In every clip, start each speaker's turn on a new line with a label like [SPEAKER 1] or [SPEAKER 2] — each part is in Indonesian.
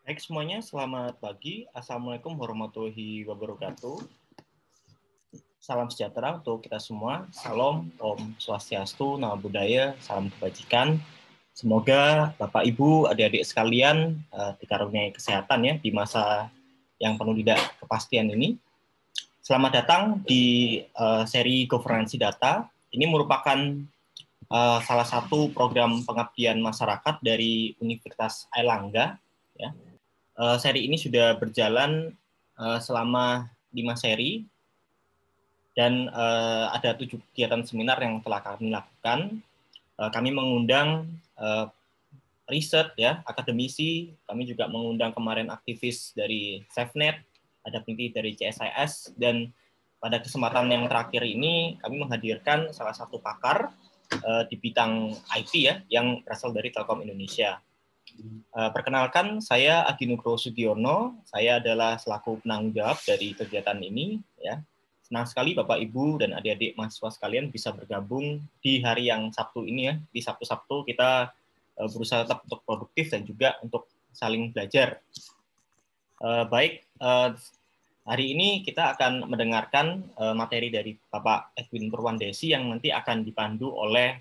[SPEAKER 1] Baik semuanya, selamat pagi. Assalamualaikum warahmatullahi wabarakatuh. Salam sejahtera untuk kita semua. Salam, Om Swastiastu, Namo Buddhaya, salam kebajikan. Semoga Bapak, Ibu, adik-adik sekalian dikaruniai kesehatan ya di masa yang penuh tidak kepastian ini. Selamat datang di seri Governansi Data. Ini merupakan salah satu program pengabdian masyarakat dari Universitas Airlangga. Ya. Seri ini sudah berjalan selama 5 seri dan ada 7 kegiatan seminar yang telah kami lakukan. Kami mengundang riset ya, akademisi, kami juga mengundang kemarin aktivis dari SafeNet, ada peneliti dari CSIS, dan pada kesempatan yang terakhir ini kami menghadirkan salah satu pakar di bidang IT ya, yang berasal dari Telkom Indonesia. Perkenalkan, saya Agi Nugroho Sugiono. Saya adalah selaku penanggung jawab dari kegiatan ini. Ya, senang sekali Bapak, Ibu, dan adik-adik mahasiswa sekalian bisa bergabung di hari yang Sabtu ini ya. Di Sabtu-Sabtu kita berusaha tetap untuk produktif dan juga untuk saling belajar. Baik, hari ini kita akan mendengarkan materi dari Bapak Edwin Purwandesi yang nanti akan dipandu oleh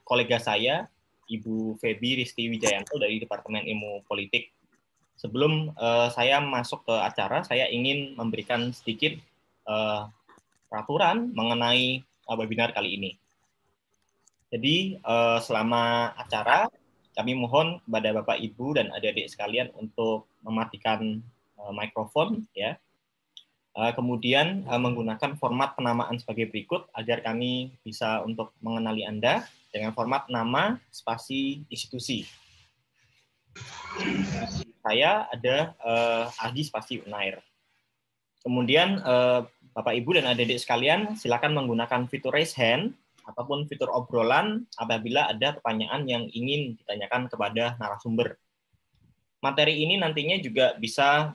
[SPEAKER 1] kolega saya, Ibu Feby Risti Wijayanto dari Departemen Ilmu Politik. Sebelum saya masuk ke acara, saya ingin memberikan sedikit peraturan mengenai webinar kali ini. Jadi selama acara, kami mohon kepada Bapak, Ibu, dan adik-adik sekalian untuk mematikan mikrofon, ya. Kemudian menggunakan format penamaan sebagai berikut agar kami bisa untuk mengenali Anda dengan format nama, spasi, institusi. Saya ada Agi spasi Unair. Kemudian Bapak, Ibu, dan adik-adik sekalian silakan menggunakan fitur raise hand ataupun fitur obrolan apabila ada pertanyaan yang ingin ditanyakan kepada narasumber. Materi ini nantinya juga bisa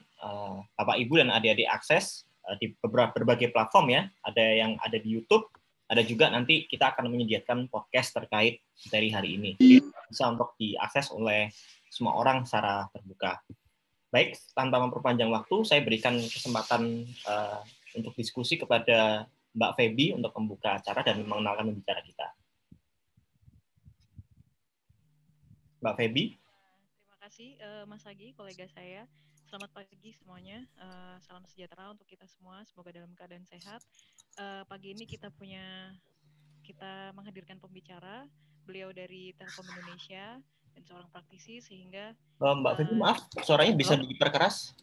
[SPEAKER 1] Bapak, Ibu, dan adik-adik akses di berbagai platform ya. Ada yang ada di YouTube, ada juga nanti kita akan menyediakan podcast terkait dari hari ini. Jadi bisa untuk diakses oleh semua orang secara terbuka. Baik, tanpa memperpanjang waktu, saya berikan kesempatan untuk diskusi kepada Mbak Feby untuk membuka acara dan mengenalkan pembicara kita. Mbak Feby.
[SPEAKER 2] Terima kasih Mas Agi, kolega saya. Selamat pagi semuanya. Salam sejahtera untuk kita semua. Semoga dalam keadaan sehat. Pagi ini kita menghadirkan pembicara, beliau dari Telkom Indonesia dan seorang praktisi sehingga.
[SPEAKER 1] Mbak Feby, maaf, suaranya bisa diperkeras.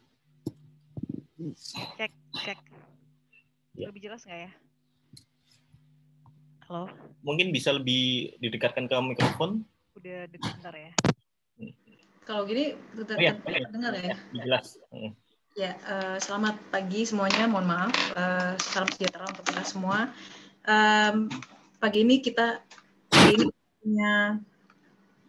[SPEAKER 2] Cek. Lebih jelas nggak ya? Halo.
[SPEAKER 1] Mungkin bisa lebih didekatkan ke mikrofon.
[SPEAKER 2] Udah bentar ya.
[SPEAKER 3] Kalau gini terdengar ya?
[SPEAKER 1] Jelas.
[SPEAKER 3] Ya, selamat pagi semuanya. Mohon maaf. Salam sejahtera untuk kita semua. Pagi ini kita punya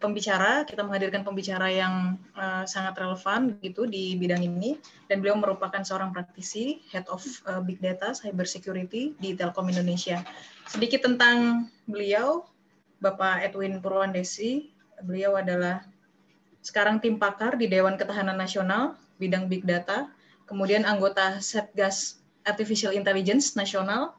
[SPEAKER 3] pembicara. Kita menghadirkan pembicara yang sangat relevan gitu di bidang ini. Dan beliau merupakan seorang praktisi Head of Big Data Cyber Security di Telkom Indonesia. Sedikit tentang beliau, Bapak Edwin Purwandesi. Beliau adalah sekarang tim pakar di Dewan Ketahanan Nasional bidang Big Data, kemudian anggota Satgas Artificial Intelligence Nasional.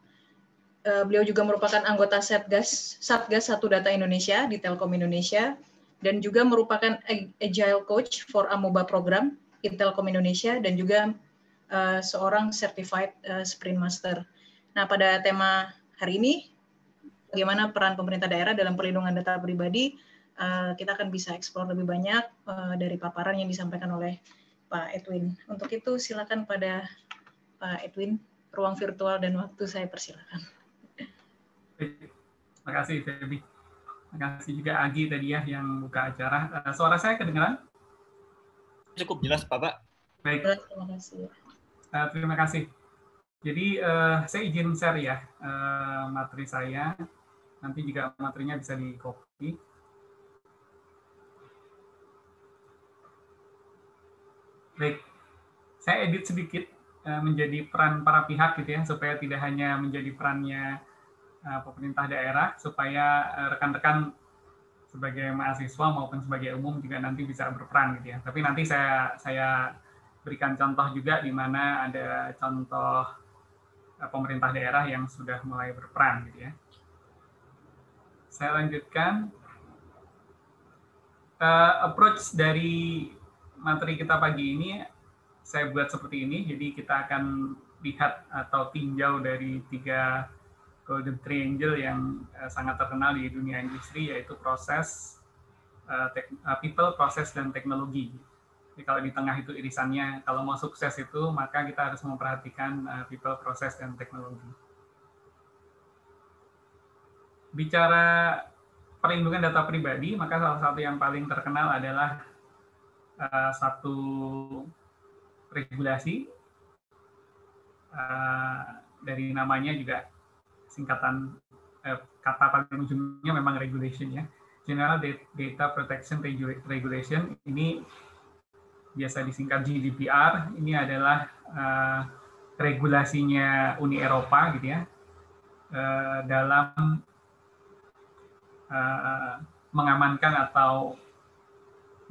[SPEAKER 3] Beliau juga merupakan anggota Satgas 1 Data Indonesia di Telkom Indonesia dan juga merupakan Agile Coach for Amoeba Program di Telkom Indonesia dan juga seorang Certified Sprint Master. Nah, pada tema hari ini, bagaimana peran pemerintah daerah dalam perlindungan data pribadi, kita akan bisa eksplor lebih banyak dari paparan yang disampaikan oleh Pak Edwin. Untuk itu silakan pada Pak Edwin, ruang virtual dan waktu saya persilakan.
[SPEAKER 4] Terima kasih Feby. Terima kasih juga Agi tadi ya yang buka acara. Suara saya kedengaran?
[SPEAKER 1] Cukup jelas Pak.
[SPEAKER 4] Baik.
[SPEAKER 3] Terima kasih.
[SPEAKER 4] Terima kasih. Jadi saya izin share ya materi saya. Nanti juga materinya bisa di-copy. Baik, saya edit sedikit menjadi peran para pihak gitu ya, supaya tidak hanya menjadi perannya pemerintah daerah, supaya rekan-rekan sebagai mahasiswa maupun sebagai umum juga nanti bisa berperan gitu ya. Tapi nanti saya berikan contoh juga di mana ada contoh pemerintah daerah yang sudah mulai berperan gitu ya. Saya lanjutkan. Approach dari materi kita pagi ini saya buat seperti ini. Jadi kita akan lihat atau tinjau dari 3 golden triangle yang sangat terkenal di dunia industri, yaitu proses, people, proses, dan teknologi. Jadi kalau di tengah itu irisannya, kalau mau sukses itu maka kita harus memperhatikan people, proses, dan teknologi. Bicara perlindungan data pribadi, maka salah satu yang paling terkenal adalah satu regulasi, dari namanya juga singkatan kata paling ujungnya memang regulation ya. General Data Protection Regulation, ini biasa disingkat GDPR. Ini adalah regulasinya Uni Eropa gitu ya, dalam mengamankan atau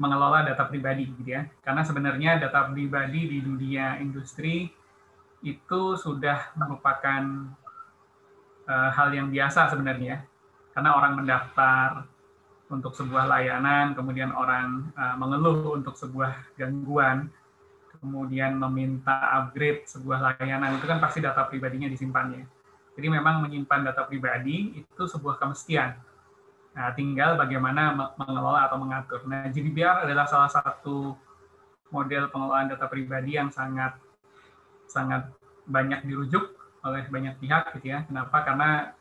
[SPEAKER 4] mengelola data pribadi gitu ya. Karena sebenarnya data pribadi di dunia industri itu sudah merupakan hal yang biasa sebenarnya. Karena orang mendaftar untuk sebuah layanan, kemudian orang mengeluh untuk sebuah gangguan, kemudian meminta upgrade sebuah layanan, itu kan pasti data pribadinya disimpannya. Jadi memang menyimpan data pribadi itu sebuah kemestian. Nah, tinggal bagaimana mengelola atau mengatur. Nah, GDPR adalah salah satu model pengelolaan data pribadi yang sangat banyak dirujuk oleh banyak pihak gitu ya. Kenapa? Karena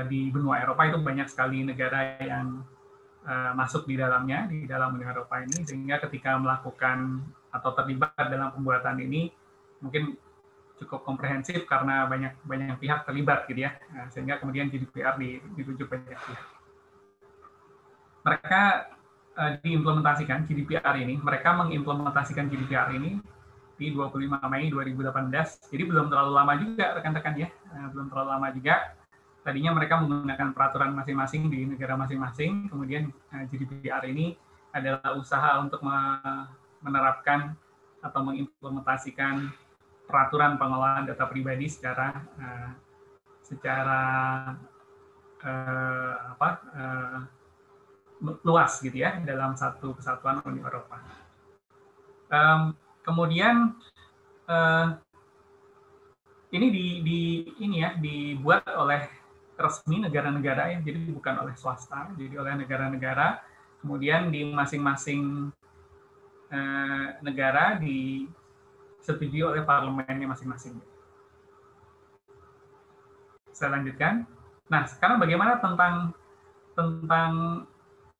[SPEAKER 4] di benua Eropa itu banyak sekali negara yang masuk di dalamnya, di dalam Uni Eropa ini, sehingga ketika melakukan atau terlibat dalam pembuatan ini mungkin cukup komprehensif karena banyak pihak terlibat gitu ya, sehingga kemudian GDPR dirujuk banyak pihak. Mereka diimplementasikan mereka mengimplementasikan GDPR ini di 25 Mei 2018, jadi belum terlalu lama juga rekan-rekan ya, belum terlalu lama juga. Tadinya mereka menggunakan peraturan masing-masing di negara masing-masing, kemudian GDPR ini adalah usaha untuk menerapkan atau mengimplementasikan peraturan pengelolaan data pribadi secara luas gitu ya dalam satu kesatuan Uni Eropa. Kemudian ini dibuat oleh resmi negara-negara ya, jadi bukan oleh swasta, jadi oleh negara-negara. Kemudian di masing-masing negara disetujui oleh parlemennya masing-masing. Saya lanjutkan. Nah, sekarang bagaimana tentang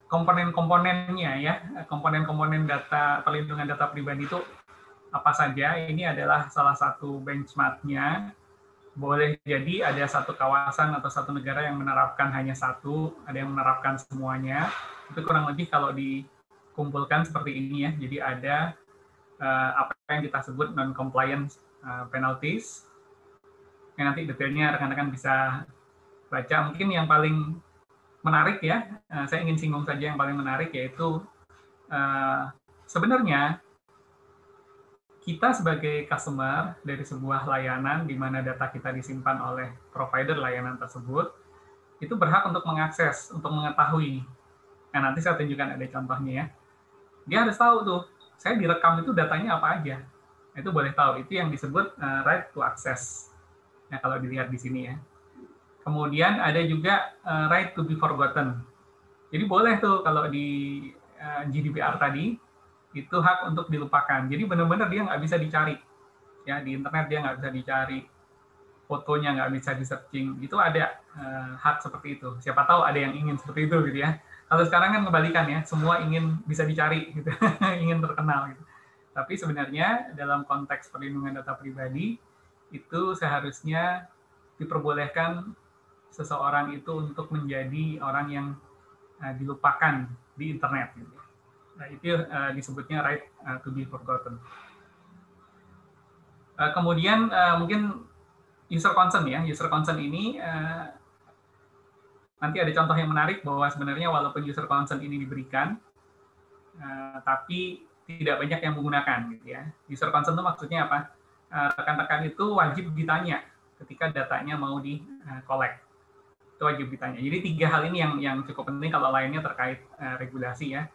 [SPEAKER 4] komponen-komponennya ya, komponen-komponen data perlindungan data pribadi itu apa saja? Ini adalah salah satu benchmark-nya. Boleh jadi ada satu kawasan atau satu negara yang menerapkan hanya satu, ada yang menerapkan semuanya. Itu kurang lebih kalau dikumpulkan seperti ini ya. Jadi ada apa yang kita sebut non-compliance penalties. Yang nanti detailnya rekan-rekan bisa baca. Mungkin yang paling menarik ya, saya ingin singgung saja yang paling menarik, yaitu sebenarnya kita sebagai customer dari sebuah layanan di mana data kita disimpan oleh provider layanan tersebut, itu berhak untuk mengakses, untuk mengetahui. Nah, nanti saya tunjukkan ada contohnya ya. Dia harus tahu tuh, saya direkam itu datanya apa aja. Itu boleh tahu, itu yang disebut right to access. Nah, kalau dilihat di sini ya. Kemudian ada juga right to be forgotten. Jadi boleh tuh kalau di GDPR tadi, itu hak untuk dilupakan. Jadi benar-benar dia nggak bisa dicari. Ya, di internet dia nggak bisa dicari. Fotonya nggak bisa di-searching. Itu ada hak seperti itu. Siapa tahu ada yang ingin seperti itu gitu ya. Kalau sekarang kan kebalikan ya, semua ingin bisa dicari, gitu. Ingin terkenal. Gitu. Tapi sebenarnya dalam konteks perlindungan data pribadi, itu seharusnya diperbolehkan seseorang itu untuk menjadi orang yang dilupakan di internet. Gitu. Nah, itu disebutnya right to be forgotten. Kemudian mungkin user consent ya. User consent ini nanti ada contoh yang menarik bahwa sebenarnya walaupun user consent ini diberikan, tapi tidak banyak yang menggunakan, gitu ya. User consent itu maksudnya apa? Rekan-rekan itu wajib ditanya ketika datanya mau di-collect. Itu wajib ditanya. Jadi 3 hal ini yang cukup penting, kalau lainnya terkait regulasi ya.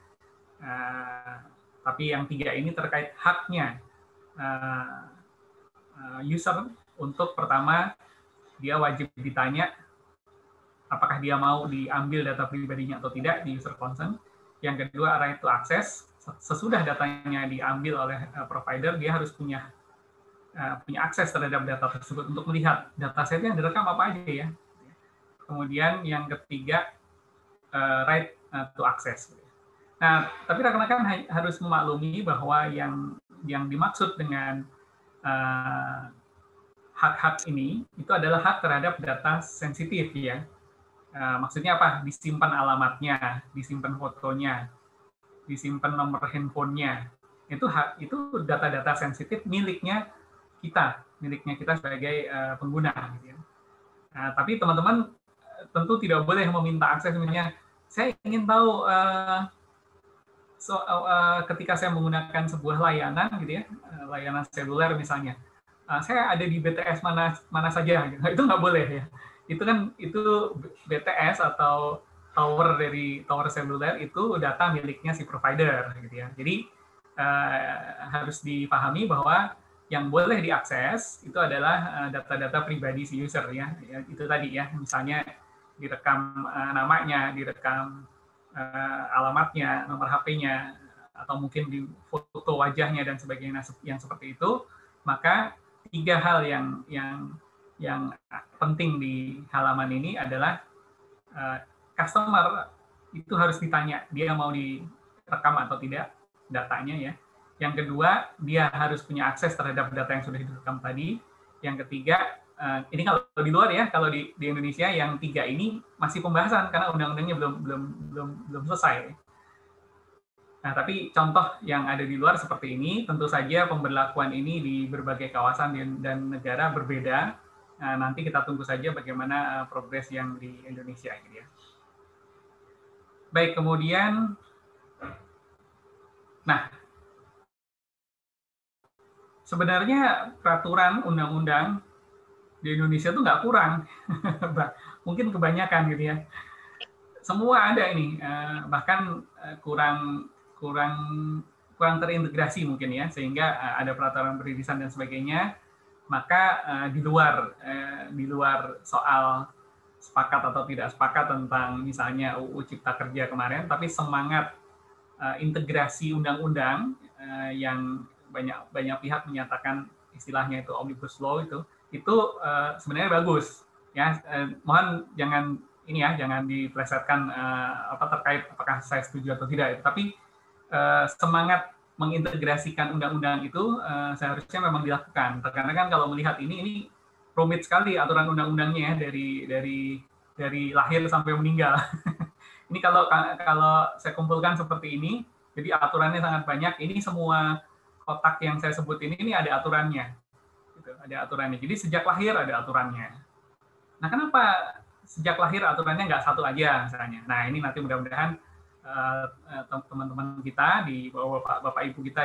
[SPEAKER 4] Tapi yang 3 ini terkait haknya user untuk pertama, dia wajib ditanya apakah dia mau diambil data pribadinya atau tidak di user consent. Yang kedua, right to access. Sesudah datanya diambil oleh provider, dia harus punya akses terhadap data tersebut untuk melihat dataset yang direkam apa aja ya. Kemudian yang ketiga, right to access. Nah, tapi rekan-rekan harus memaklumi bahwa yang dimaksud dengan hak-hak ini itu adalah hak terhadap data sensitif ya. Maksudnya apa? Disimpan alamatnya, disimpan fotonya, disimpan nomor handphonenya. Itu data-data sensitif miliknya kita sebagai pengguna. Gitu ya. Nah, tapi teman-teman tentu tidak boleh meminta akses, misalnya saya ingin tahu ketika saya menggunakan sebuah layanan, gitu ya, layanan seluler misalnya, saya ada di BTS mana saja, gitu. Itu nggak boleh ya. Itu BTS atau tower seluler itu data miliknya si provider, gitu ya. Jadi harus dipahami bahwa yang boleh diakses itu adalah data-data pribadi si user ya. Itu tadi ya, misalnya direkam namanya, direkam alamatnya, nomor HP-nya, atau mungkin di foto wajahnya dan sebagainya yang seperti itu. Maka 3 hal yang penting di halaman ini adalah customer itu harus ditanya dia mau direkam atau tidak datanya ya. Yang kedua, dia harus punya akses terhadap data yang sudah direkam tadi. Yang ketiga, ini kalau di luar ya, kalau di Indonesia yang 3 ini masih pembahasan karena undang-undangnya belum selesai. Nah, tapi contoh yang ada di luar seperti ini, tentu saja pemberlakuan ini di berbagai kawasan dan negara berbeda. Nanti kita tunggu saja bagaimana progres yang di Indonesia gitu ya. Baik, kemudian, nah, sebenarnya peraturan undang-undang di Indonesia itu nggak kurang, mungkin kebanyakan gitu ya. Semua ada ini, bahkan kurang terintegrasi mungkin ya, sehingga ada peraturan beririsan dan sebagainya. Maka di luar soal sepakat atau tidak sepakat tentang misalnya UU Cipta Kerja kemarin, tapi semangat integrasi undang-undang yang banyak pihak menyatakan istilahnya itu omnibus law itu sebenarnya bagus ya. Mohon jangan dipelesetkan terkait apakah saya setuju atau tidak, tapi semangat mengintegrasikan undang-undang itu seharusnya memang dilakukan. Karena kan kalau melihat ini rumit sekali aturan undang-undangnya ya, dari lahir sampai meninggal. Ini kalau saya kumpulkan seperti ini, jadi aturannya sangat banyak. Ini semua kotak yang saya sebut ini ada aturannya. Gitu, ada aturannya. Jadi sejak lahir ada aturannya. Nah, kenapa sejak lahir aturannya nggak satu aja misalnya? Nah, ini nanti mudah-mudahan teman-teman kita di bapak ibu kita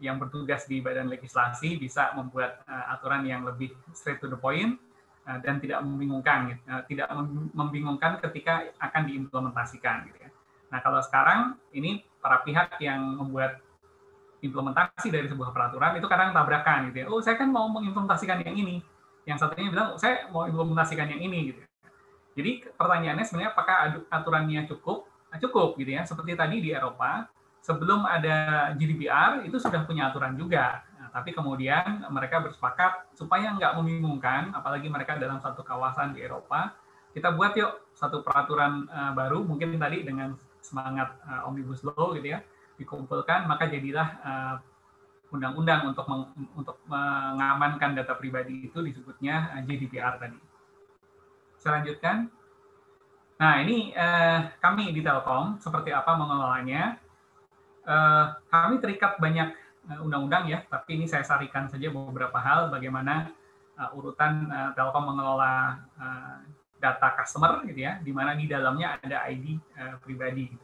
[SPEAKER 4] yang bertugas di badan legislasi bisa membuat aturan yang lebih straight to the point dan tidak membingungkan, tidak membingungkan ketika akan diimplementasikan. Gitu ya. Nah, kalau sekarang ini para pihak yang membuat implementasi dari sebuah peraturan itu kadang tabrakan gitu ya. Oh, saya kan mau mengimplementasikan yang ini. Yang satunya bilang, saya mau implementasikan yang ini gitu. Jadi pertanyaannya sebenarnya apakah aturannya cukup gitu ya. Seperti tadi di Eropa, sebelum ada GDPR itu sudah punya aturan juga. Nah, tapi kemudian mereka bersepakat supaya nggak membingungkan, apalagi mereka dalam satu kawasan di Eropa, kita buat yuk satu peraturan baru, mungkin tadi dengan semangat omnibus law gitu ya, dikumpulkan, maka jadilah undang-undang untuk mengamankan data pribadi itu disebutnya GDPR tadi. Saya lanjutkan. Nah, ini kami di Telkom seperti apa mengelolanya. Kami terikat banyak undang-undang ya, tapi ini saya sarikan saja beberapa hal bagaimana urutan Telkom mengelola data customer gitu ya, di mana di dalamnya ada ID pribadi.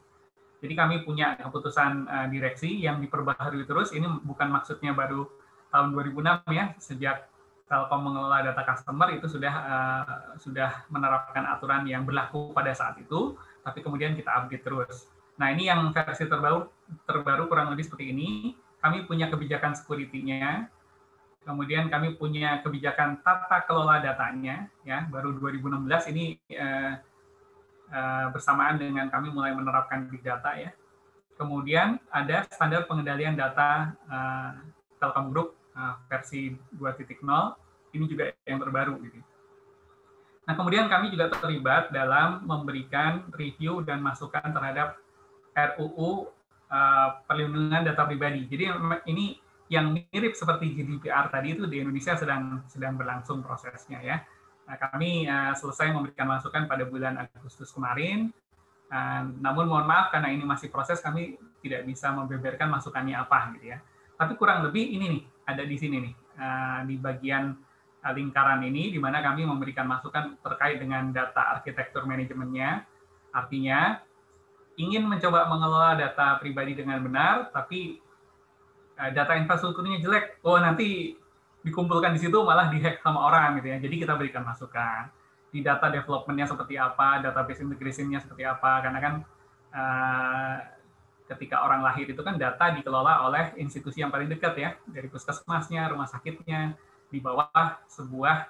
[SPEAKER 4] Jadi kami punya keputusan direksi yang diperbaharui terus. Ini bukan maksudnya baru tahun 2006 ya, sejak Telkom mengelola data customer itu sudah menerapkan aturan yang berlaku pada saat itu, tapi kemudian kita update terus. Nah, ini yang versi terbaru kurang lebih seperti ini. Kami punya kebijakan security-nya, kemudian kami punya kebijakan tata kelola datanya, ya baru 2016 ini bersamaan dengan kami mulai menerapkan big data ya. Kemudian ada standar pengendalian data Telkom Group versi 2.0, ini juga yang terbaru. Gitu. Nah, kemudian kami juga terlibat dalam memberikan review dan masukan terhadap RUU perlindungan data pribadi. Jadi ini yang mirip seperti GDPR tadi itu di Indonesia sedang berlangsung prosesnya ya. Nah, kami selesai memberikan masukan pada bulan Agustus kemarin. Namun mohon maaf karena ini masih proses, kami tidak bisa membeberkan masukannya apa gitu ya. Tapi kurang lebih ini nih, ada di sini nih, di bagian lingkaran ini, di mana kami memberikan masukan terkait dengan data arsitektur manajemennya. Artinya, ingin mencoba mengelola data pribadi dengan benar, tapi data infrastrukturnya jelek, nanti dikumpulkan di situ malah dihack sama orang gitu ya. Jadi kita berikan masukan di data development-nya seperti apa, database integration-nya seperti apa, karena kan ketika orang lahir itu kan data dikelola oleh institusi yang paling dekat ya, dari puskesmasnya, rumah sakitnya, di bawah sebuah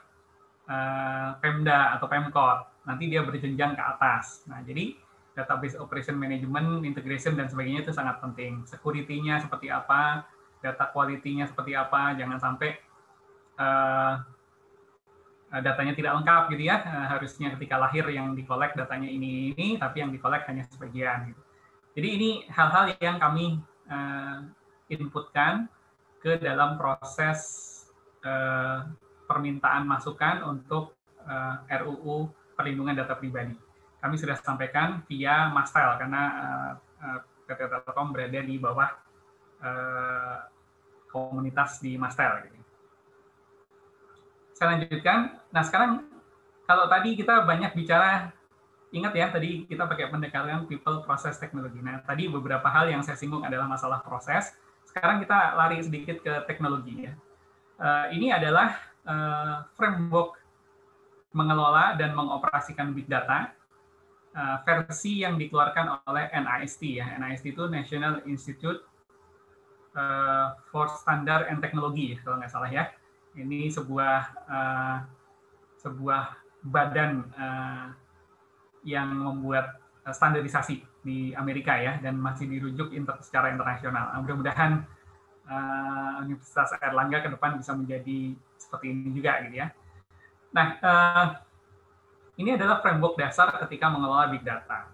[SPEAKER 4] Pemda atau Pemkot. Nanti dia berjenjang ke atas. Nah, jadi database operation management, integration, dan sebagainya itu sangat penting. Security-nya seperti apa, data quality-nya seperti apa, jangan sampai datanya tidak lengkap gitu ya. Harusnya ketika lahir yang dikolek datanya ini, tapi yang dikolek hanya sebagian. Gitu. Jadi ini hal-hal yang kami inputkan ke dalam proses permintaan masukan untuk RUU perlindungan data pribadi. Kami sudah sampaikan via Mastel karena PT Telkom berada di bawah komunitas di Mastel. Saya lanjutkan. Nah, sekarang kalau tadi kita banyak bicara, ingat ya, tadi kita pakai pendekatan people, process, teknologi. Nah, tadi beberapa hal yang saya singgung adalah masalah proses. Sekarang kita lari sedikit ke teknologi ya. Ini adalah framework mengelola dan mengoperasikan big data versi yang dikeluarkan oleh NIST ya. NIST itu National Institute for Standard and Technology kalau nggak salah ya. Ini sebuah badan yang membuat standarisasi di Amerika ya, dan masih dirujuk secara internasional. Mudah-mudahan Universitas Airlangga ke depan bisa menjadi seperti ini juga gitu ya. Nah, ini adalah framework dasar ketika mengelola big data.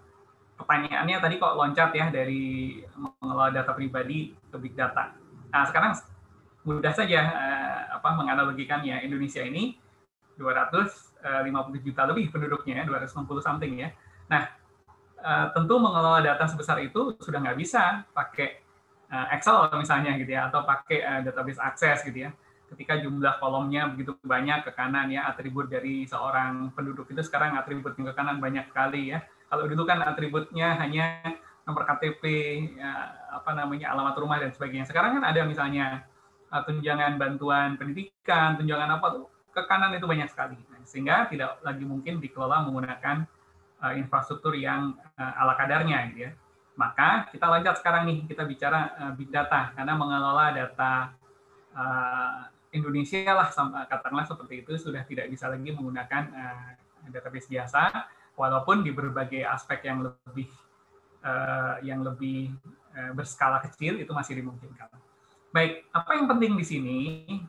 [SPEAKER 4] Pertanyaannya tadi kok loncat ya dari mengelola data pribadi ke big data. Nah, sekarang mudah saja menganalogikannya. Indonesia ini 250 juta lebih penduduknya, 260 something ya. Nah, tentu mengelola data sebesar itu sudah nggak bisa pakai Excel misalnya gitu ya, atau pakai database access gitu ya. Ketika jumlah kolomnya begitu banyak ke kanan ya, atribut dari seorang penduduk itu sekarang atributnya ke kanan banyak sekali ya. Kalau dulu kan atributnya hanya nomor KTP, alamat rumah dan sebagainya. Sekarang kan ada misalnya tunjangan bantuan pendidikan, tunjangan apa tuh ke kanan itu banyak sekali. Nah, sehingga tidak lagi mungkin dikelola menggunakan infrastruktur yang ala kadarnya gitu ya. Maka kita loncat sekarang nih, kita bicara big data, karena mengelola data Indonesia lah, katakanlah seperti itu, sudah tidak bisa lagi menggunakan database biasa, walaupun di berbagai aspek yang lebih berskala kecil itu masih dimungkinkan. Baik, apa yang penting di sini,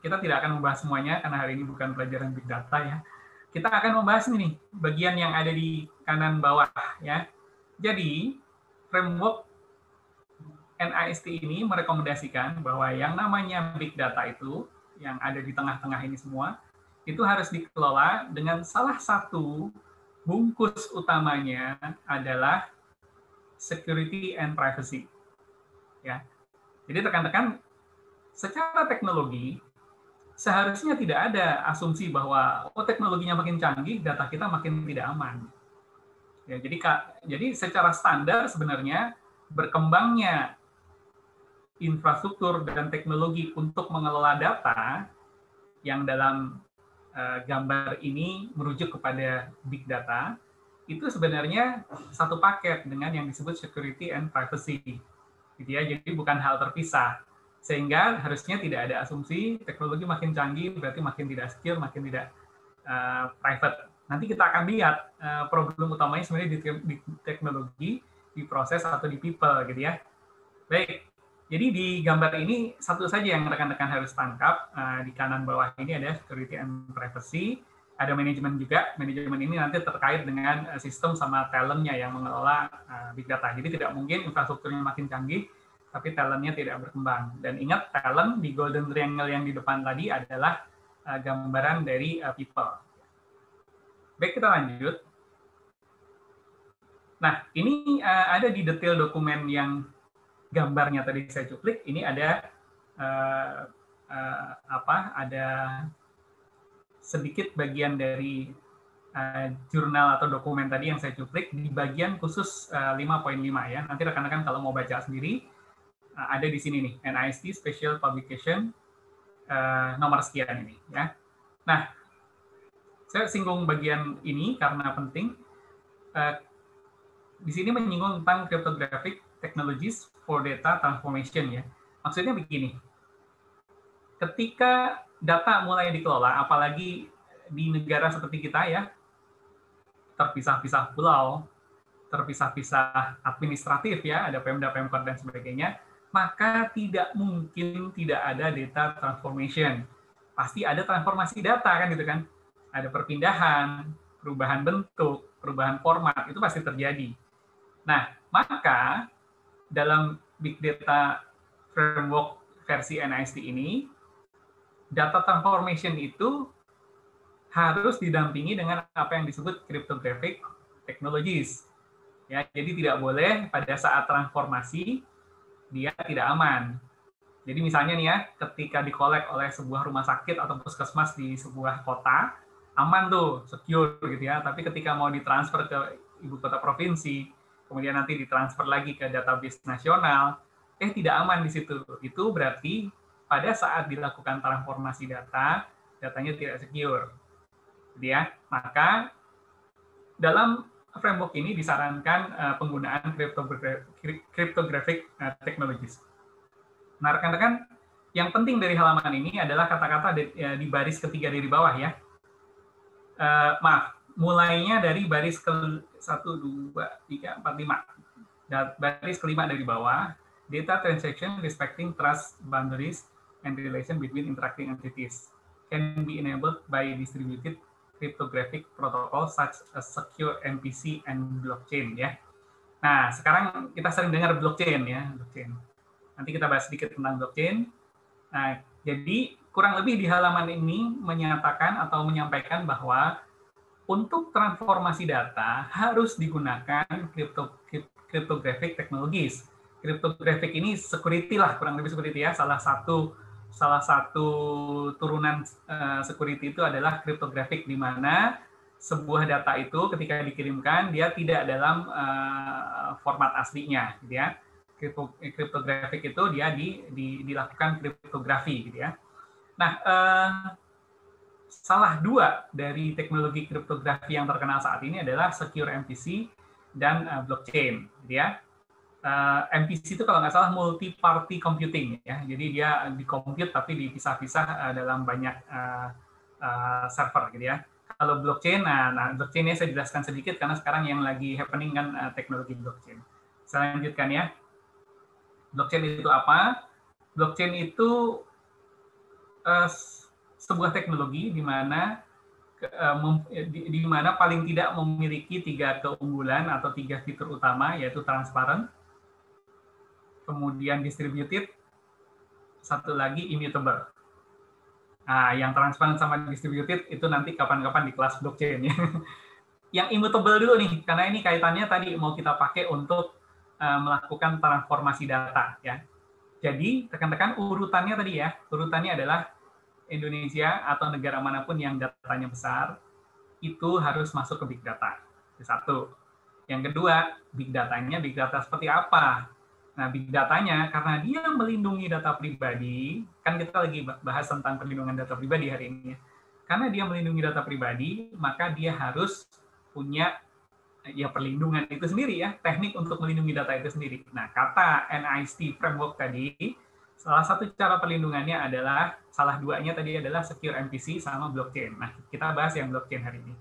[SPEAKER 4] kita tidak akan membahas semuanya, karena hari ini bukan pelajaran big data ya. Kita akan membahas ini, bagian yang ada di kanan bawah ya. Jadi, framework NIST ini merekomendasikan bahwa yang namanya big data itu, yang ada di tengah-tengah ini semua, itu harus dikelola dengan salah satu bungkus utamanya adalah security and privacy. Ya. Jadi rekan-rekan, secara teknologi, seharusnya tidak ada asumsi bahwa teknologinya makin canggih, data kita makin tidak aman. Ya, jadi secara standar sebenarnya berkembangnya infrastruktur dan teknologi untuk mengelola data yang dalam gambar ini merujuk kepada big data, itu sebenarnya satu paket dengan yang disebut security and privacy. Gitu ya, jadi bukan hal terpisah. Sehingga harusnya tidak ada asumsi teknologi makin canggih berarti makin tidak secure, makin tidak private. Nanti kita akan lihat problem utamanya sebenarnya di teknologi, di proses atau di people gitu ya. Baik, jadi di gambar ini satu saja yang rekan-rekan harus tangkap. Di kanan bawah ini ada security and privacy, ada manajemen juga. Manajemen ini nanti terkait dengan sistem sama talentnya yang mengelola big data. Jadi tidak mungkin infrastrukturnya makin canggih, tapi talentnya tidak berkembang. Dan ingat, talent di golden triangle yang di depan tadi adalah gambaran dari people. Baik, kita lanjut. Nah, ini ada di detail dokumen yang gambarnya tadi saya cuplik. Ini ada ada sedikit bagian dari jurnal atau dokumen tadi yang saya cuplik di bagian khusus 5.5 ya. Nanti rekan-rekan kalau mau baca sendiri ada di sini nih, NIST Special Publication nomor sekian ini ya. Nah, saya singgung bagian ini karena penting. Di sini menyinggung tentang cryptographic technologies for data transformation ya. Maksudnya begini, ketika data mulai dikelola, apalagi di negara seperti kita ya, terpisah-pisah pulau, terpisah-pisah administratif ya, ada Pemda, Pemkot dan sebagainya, maka tidak mungkin tidak ada data transformation. Pasti ada transformasi data kan gitu kan. Ada perpindahan, perubahan bentuk, perubahan format, itu pasti terjadi. Nah, maka dalam Big Data Framework versi NIST ini, data transformation itu harus didampingi dengan apa yang disebut cryptographic technologies. Ya, jadi tidak boleh pada saat transformasi dia tidak aman. Jadi misalnya nih ya, ketika dikolek oleh sebuah rumah sakit atau puskesmas di sebuah kota, aman tuh, secure gitu ya. Tapi ketika mau ditransfer ke ibu kota provinsi, kemudian nanti ditransfer lagi ke database nasional, tidak aman di situ. Itu berarti pada saat dilakukan transformasi data, datanya tidak secure. Jadi ya, maka dalam framework ini disarankan penggunaan cryptographic technologies. Nah, rekan-rekan, yang penting dari halaman ini adalah kata-kata di baris ketiga dari bawah ya. Mulainya dari baris ke 1, 2, 3, 4, 5. Baris kelima dari bawah, data transaction respecting trust boundaries and relation between interacting entities can be enabled by distributed cryptographic protocol such as secure MPC and blockchain ya. Nah, sekarang kita sering dengar blockchain ya, blockchain. Nanti kita bahas sedikit tentang blockchain. Nah, jadi kurang lebih di halaman ini menyatakan atau menyampaikan bahwa untuk transformasi data harus digunakan cryptographic technologies. Cryptographic ini security lah, kurang lebih security ya. Salah satu turunan security itu adalah cryptographic, di mana sebuah data itu ketika dikirimkan dia tidak dalam format aslinya, gitu ya. Cryptographic itu dia dilakukan kriptografi gitu ya. Nah, salah dua dari teknologi kriptografi yang terkenal saat ini adalah secure MPC dan blockchain gitu ya. MPC itu kalau nggak salah multi party computing ya. Jadi dia di-compute tapi dipisah-pisah dalam banyak server gitu ya. Kalau blockchain, nah blockchain ini saya jelaskan sedikit karena sekarang yang lagi happening kan teknologi blockchain. Saya lanjutkan ya. Blockchain itu apa? Blockchain itu sebuah teknologi di mana paling tidak memiliki 3 keunggulan atau 3 fitur utama, yaitu transparent, kemudian distributed, satu lagi immutable. Nah, yang transparent sama distributed itu nanti kapan-kapan di kelas blockchain ya. Yang immutable dulu nih, karena ini kaitannya tadi mau kita pakai untuk melakukan transformasi data ya. Jadi rekan-rekan urutannya tadi ya, urutannya adalah Indonesia atau negara manapun yang datanya besar, itu harus masuk ke big data. Itu satu. Yang kedua, big data seperti apa? Nah, big datanya karena dia melindungi data pribadi, kan kita lagi bahas tentang perlindungan data pribadi hari ini. Karena dia melindungi data pribadi, maka dia harus punya ya perlindungan itu sendiri ya, teknik untuk melindungi data itu sendiri. Nah, kata NIST framework tadi, salah satu cara perlindungannya adalah, salah duanya tadi adalah secure MPC sama blockchain. Nah, kita bahas yang blockchain hari ini.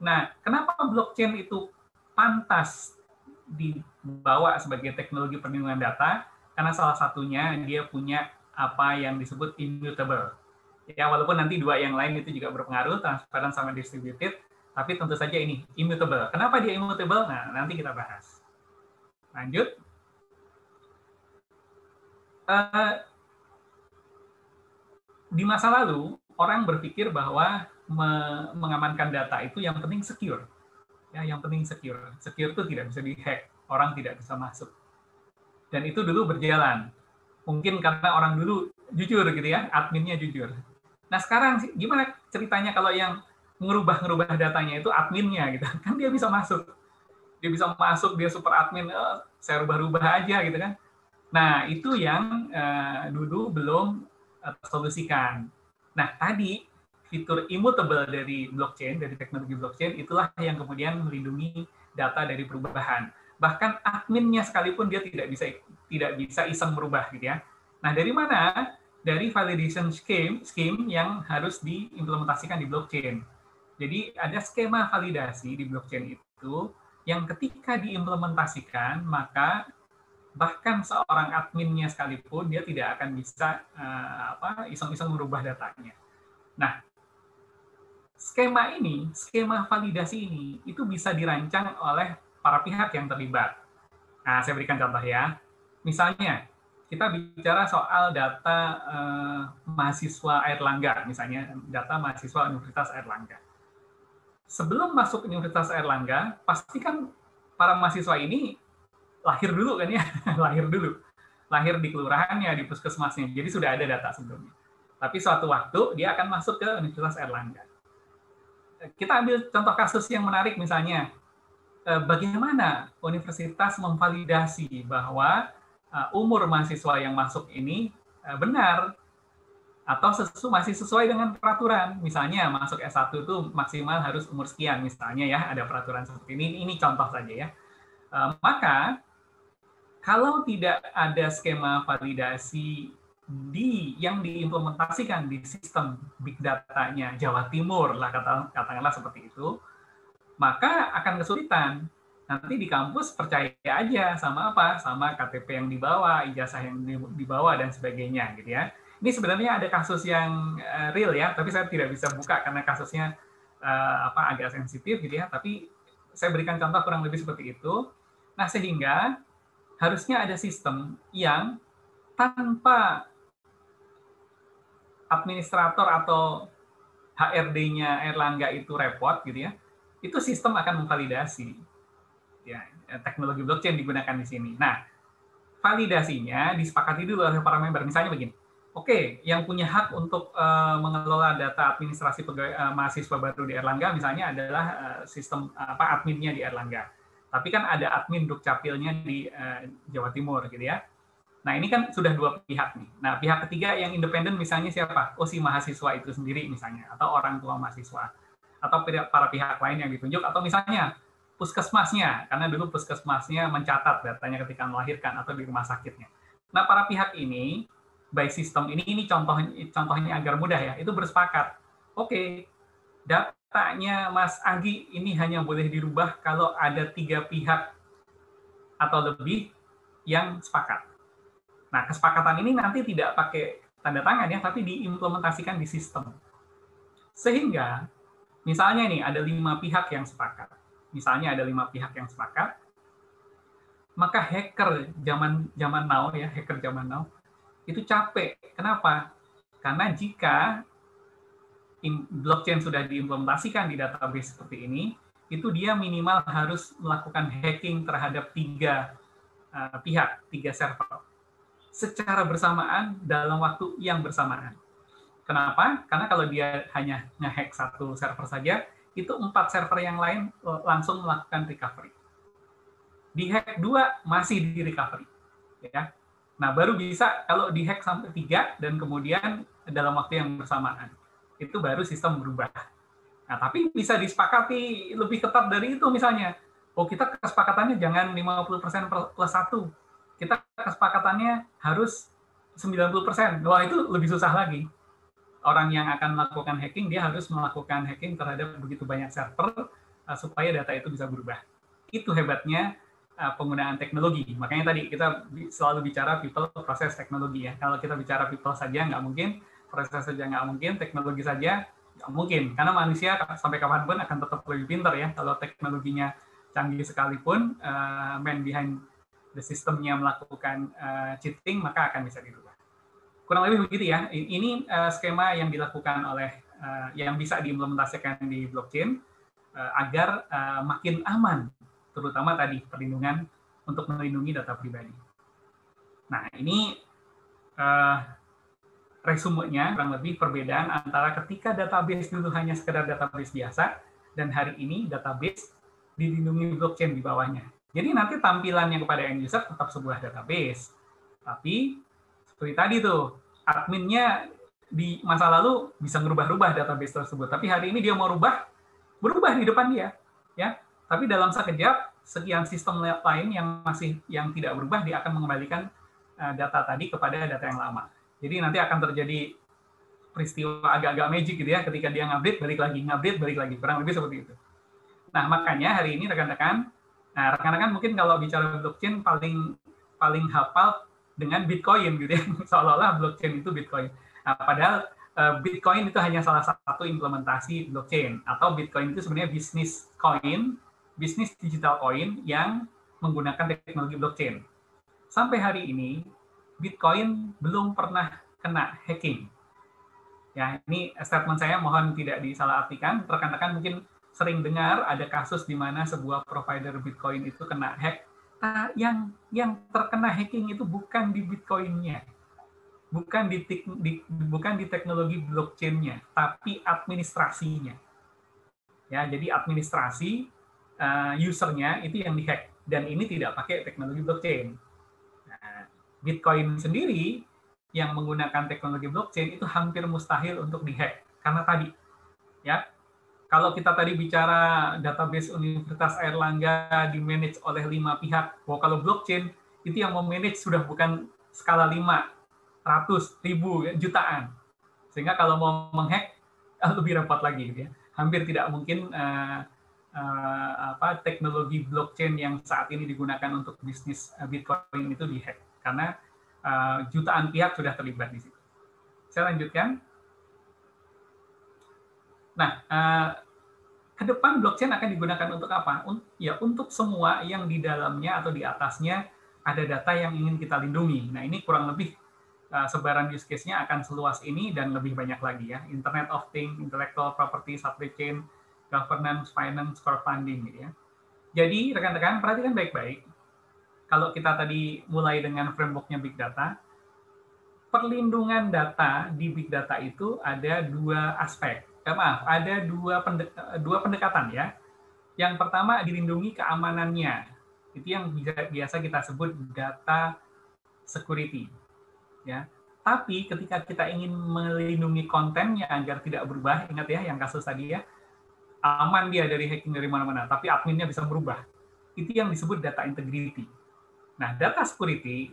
[SPEAKER 4] Nah, kenapa blockchain itu pantas dibawa sebagai teknologi perlindungan data? Karena salah satunya dia punya apa yang disebut immutable. Ya, walaupun nanti dua yang lain itu juga berpengaruh, transparent sama distributed, tapi tentu saja ini immutable. Kenapa dia immutable? Nah, nanti kita bahas. Lanjut. Di masa lalu, orang berpikir bahwa mengamankan data itu yang penting secure. Ya, yang penting secure. Secure itu tidak bisa dihack, orang tidak bisa masuk. Dan itu dulu berjalan. Mungkin karena orang dulu jujur gitu ya, adminnya jujur. Nah, sekarang gimana ceritanya kalau yang ngerubah datanya itu adminnya gitu kan, dia bisa masuk, dia super admin, saya rubah aja gitu kan. Nah, itu yang dulu belum tersolusikan. Nah, tadi fitur immutable dari blockchain, dari teknologi blockchain, itulah yang kemudian melindungi data dari perubahan. Bahkan adminnya sekalipun dia tidak bisa iseng merubah gitu ya. Nah, dari mana? Dari validation scheme yang harus diimplementasikan di blockchain. Jadi ada skema validasi di blockchain itu yang ketika diimplementasikan, maka bahkan seorang adminnya sekalipun dia tidak akan bisa iseng-iseng merubah datanya. Nah, skema validasi ini itu bisa dirancang oleh para pihak yang terlibat. Nah, saya berikan contoh ya. Misalnya, kita bicara soal data mahasiswa Airlangga, misalnya data mahasiswa Universitas Airlangga. Sebelum masuk Universitas Airlangga, pasti kan para mahasiswa ini lahir dulu kan ya, lahir di kelurahannya, di puskesmasnya, jadi sudah ada data sebelumnya. Tapi suatu waktu dia akan masuk ke Universitas Airlangga. Kita ambil contoh kasus yang menarik misalnya, bagaimana universitas memvalidasi bahwa umur mahasiswa yang masuk ini benar, atau masih sesuai dengan peraturan. Misalnya masuk S1 itu maksimal harus umur sekian, misalnya ya, ada peraturan seperti ini contoh saja ya. Maka kalau tidak ada skema validasi yang diimplementasikan di sistem big data-nya Jawa Timur lah, katakanlah seperti itu, maka akan kesulitan. Nanti di kampus percaya aja sama KTP yang dibawa, ijazah yang dibawa dan sebagainya gitu ya. Ini sebenarnya ada kasus yang real ya, tapi saya tidak bisa buka karena kasusnya agak sensitif gitu ya. Tapi saya berikan contoh kurang lebih seperti itu. Nah, sehingga harusnya ada sistem yang tanpa administrator atau HRD-nya Airlangga itu repot gitu ya, itu sistem akan memvalidasi. Ya, teknologi blockchain digunakan di sini. Nah, validasinya disepakati dulu oleh para member. Misalnya begini. Oke, yang punya hak untuk mengelola data administrasi mahasiswa baru di Airlangga misalnya adalah sistem adminnya di Airlangga. Tapi kan ada admin Dukcapilnya di Jawa Timur gitu ya. Nah, ini kan sudah dua pihak nih. Nah, pihak ketiga yang independen misalnya siapa? Oh, si mahasiswa itu sendiri misalnya, atau orang tua mahasiswa, atau para pihak lain yang ditunjuk, atau misalnya puskesmasnya, karena dulu puskesmasnya mencatat datanya ketika melahirkan atau di rumah sakitnya. Nah, para pihak ini by sistem ini contohnya agar mudah ya, itu bersepakat. Oke, datanya Mas Agi ini hanya boleh dirubah kalau ada 3 pihak atau lebih yang sepakat. Nah, kesepakatan ini nanti tidak pakai tanda tangan ya, tapi diimplementasikan di sistem. Sehingga misalnya nih ada 5 pihak yang sepakat. Maka hacker zaman now ya, itu capek. Kenapa? Karena jika blockchain sudah diimplementasikan di database seperti ini, itu dia minimal harus melakukan hacking terhadap 3 pihak, 3 server, secara bersamaan dalam waktu yang bersamaan. Kenapa? Karena kalau dia hanya ngehack satu server saja, itu 4 server yang lain langsung melakukan recovery. Di-hack 2 masih di recovery. Ya. Nah, baru bisa kalau di-hack sampai 3 dan kemudian dalam waktu yang bersamaan. Itu baru sistem berubah. Nah, tapi bisa disepakati lebih ketat dari itu misalnya. Oh, kita kesepakatannya jangan 50% plus 1. Kita kesepakatannya harus 90%. Wah, itu lebih susah lagi. Orang yang akan melakukan hacking, dia harus melakukan hacking terhadap begitu banyak server supaya data itu bisa berubah. Itu hebatnya penggunaan teknologi. Makanya tadi kita selalu bicara people, proses, teknologi ya. Kalau kita bicara people saja nggak mungkin, proses saja nggak mungkin, teknologi saja nggak mungkin. Karena manusia sampai kapanpun akan tetap lebih pintar ya. Kalau teknologinya canggih sekalipun, man behind the system-nya melakukan cheating, maka akan bisa dirubah. Kurang lebih begitu ya. Ini skema yang dilakukan oleh yang bisa diimplementasikan di blockchain agar makin aman, terutama tadi perlindungan untuk melindungi data pribadi. Nah, ini resumenya kurang lebih perbedaan antara ketika database dulu hanya sekedar database biasa dan hari ini database dilindungi blockchain di bawahnya. Jadi nanti tampilannya kepada end user tetap sebuah database, tapi seperti tadi tuh, adminnya di masa lalu bisa ngerubah-rubah database tersebut, tapi hari ini dia mau berubah di depan dia, ya. Tapi dalam sekejap, sekian sistem lain yang tidak berubah, dia akan mengembalikan data tadi kepada data yang lama. Jadi nanti akan terjadi peristiwa agak-agak magic gitu ya, ketika dia ngupdate balik lagi, kurang lebih seperti itu. Nah, makanya hari ini rekan-rekan mungkin kalau bicara blockchain paling hafal dengan Bitcoin gitu ya, seolah-olah blockchain itu Bitcoin. Nah, padahal Bitcoin itu hanya salah satu implementasi blockchain, atau Bitcoin itu sebenarnya bisnis digital coin yang menggunakan teknologi blockchain. Sampai hari ini Bitcoin belum pernah kena hacking. Ya, ini statement saya mohon tidak disalahartikan. Rekan-rekan mungkin sering dengar ada kasus di mana sebuah provider Bitcoin itu kena hack. Yang terkena hacking itu bukan di Bitcoin-nya, bukan di teknologi blockchain-nya, tapi administrasinya. Ya, jadi administrasi usernya itu yang dihack, dan ini tidak pakai teknologi blockchain. Nah, Bitcoin sendiri yang menggunakan teknologi blockchain itu hampir mustahil untuk dihack karena tadi, ya. Kalau kita tadi bicara database Universitas Airlangga di-manage oleh 5 pihak, kalau blockchain itu yang memanage sudah bukan skala 500, 1000, jutaan. Sehingga kalau mau menghack lebih repot lagi gitu ya. Hampir tidak mungkin teknologi blockchain yang saat ini digunakan untuk bisnis Bitcoin itu dihack karena jutaan pihak sudah terlibat di situ. Saya lanjutkan. Nah, ke depan blockchain akan digunakan untuk apa? Ya, untuk semua yang di dalamnya atau di atasnya ada data yang ingin kita lindungi. Nah, ini kurang lebih sebaran use case-nya akan seluas ini dan lebih banyak lagi ya. Internet of Things, intellectual property, supply chain, governance, finance, crowdfunding gitu ya. Jadi, rekan-rekan perhatikan baik-baik. Kalau kita tadi mulai dengan framework-nya Big Data, perlindungan data di Big Data itu ada 2 aspek. Ada dua pendekatan ya. Yang pertama dilindungi keamanannya. Itu yang biasa kita sebut data security. Ya. Tapi ketika kita ingin melindungi kontennya agar tidak berubah, ingat ya yang kasus tadi ya, aman dia dari hacking dari mana-mana, tapi adminnya bisa berubah. Itu yang disebut data integrity. Nah, data security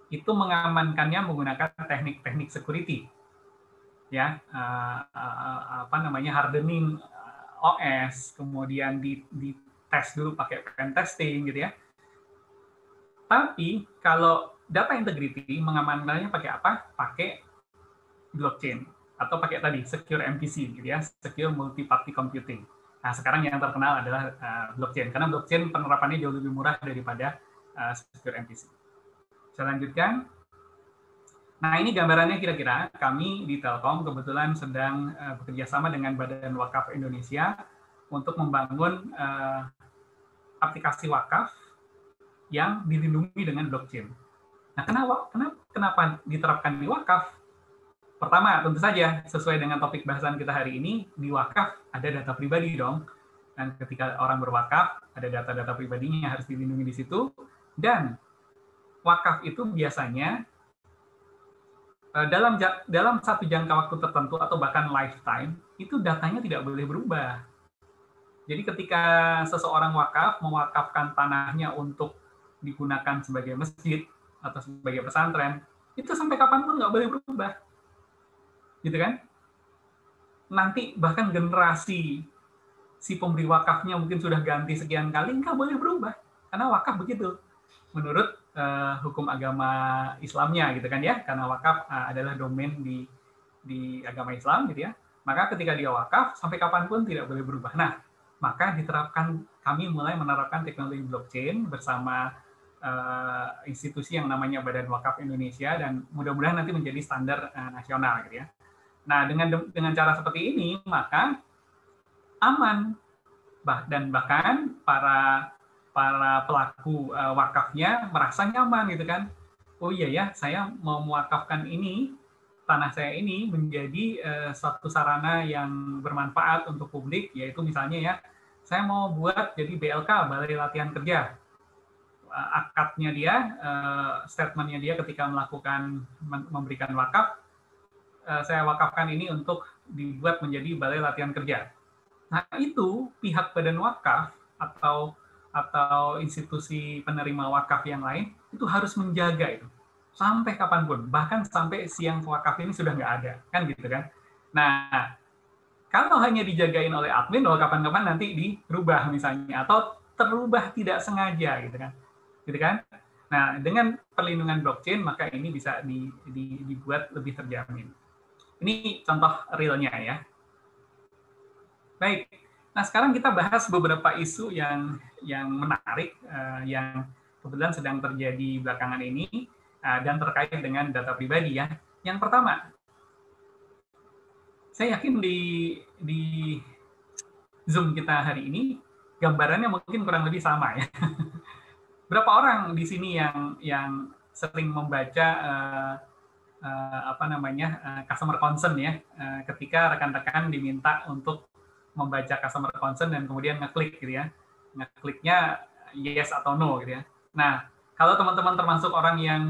[SPEAKER 4] itu mengamankannya menggunakan teknik-teknik security. Ya, hardening OS, kemudian di tes dulu pakai pen testing gitu ya. Tapi kalau data integrity mengamankannya pakai apa? Pakai blockchain atau pakai tadi secure MPC gitu ya, secure multi party computing. Nah, sekarang yang terkenal adalah blockchain karena blockchain penerapannya jauh lebih murah daripada secure MPC. Saya lanjutkan. Nah, ini gambarannya kira-kira. Kami di Telkom kebetulan sedang bekerja sama dengan Badan Wakaf Indonesia untuk membangun aplikasi wakaf yang dilindungi dengan blockchain. Nah, kenapa diterapkan di wakaf? pertama, tentu saja sesuai dengan topik bahasan kita hari ini, di wakaf ada data pribadi dong. Dan ketika orang berwakaf, ada data-data pribadinya yang harus dilindungi di situ. Dan wakaf itu biasanya dalam satu jangka waktu tertentu atau bahkan lifetime, itu datanya tidak boleh berubah. Jadi ketika seseorang wakaf, mewakafkan tanahnya untuk digunakan sebagai masjid atau sebagai pesantren, itu sampai kapanpun nggak boleh berubah. Gitu kan? Nanti bahkan generasi si pemberi wakafnya mungkin sudah ganti sekian kali, nggak boleh berubah. Karena wakaf begitu. Menurut hukum agama Islamnya gitu kan ya, karena wakaf adalah domain di agama Islam gitu ya. Maka ketika dia wakaf, sampai kapanpun tidak boleh berubah. Nah, maka kami mulai menerapkan teknologi blockchain bersama institusi yang namanya Badan Wakaf Indonesia, dan mudah-mudahan nanti menjadi standar nasional gitu ya. Nah, dengan cara seperti ini maka aman, dan bahkan para pelaku wakafnya merasa nyaman gitu kan. Oh iya ya, saya mau mewakafkan ini, tanah saya ini menjadi suatu sarana yang bermanfaat untuk publik, yaitu misalnya ya, saya mau buat jadi BLK, Balai Latihan Kerja. Akadnya dia, statementnya dia ketika memberikan wakaf, saya wakafkan ini untuk dibuat menjadi Balai Latihan Kerja. Nah, itu pihak badan wakaf atau institusi penerima wakaf yang lain itu harus menjaga itu sampai kapanpun, bahkan sampai siang wakaf ini sudah nggak ada, kan gitu kan. Nah, kalau hanya dijagain oleh admin, kapan-kapan nanti dirubah misalnya, atau terubah tidak sengaja gitu kan. Nah, dengan perlindungan blockchain maka ini bisa dibuat lebih terjamin. Ini contoh realnya ya. Baik, nah sekarang kita bahas beberapa isu yang menarik, yang kebetulan sedang terjadi belakangan ini, dan terkait dengan data pribadi ya. Yang pertama, saya yakin di Zoom kita hari ini, gambarannya mungkin kurang lebih sama ya. Berapa orang di sini yang sering membaca customer concern ya, ketika rekan-rekan diminta untuk membaca customer concern dan kemudian ngeklik gitu ya, ngekliknya yes atau no gitu ya. Nah, kalau teman-teman termasuk orang yang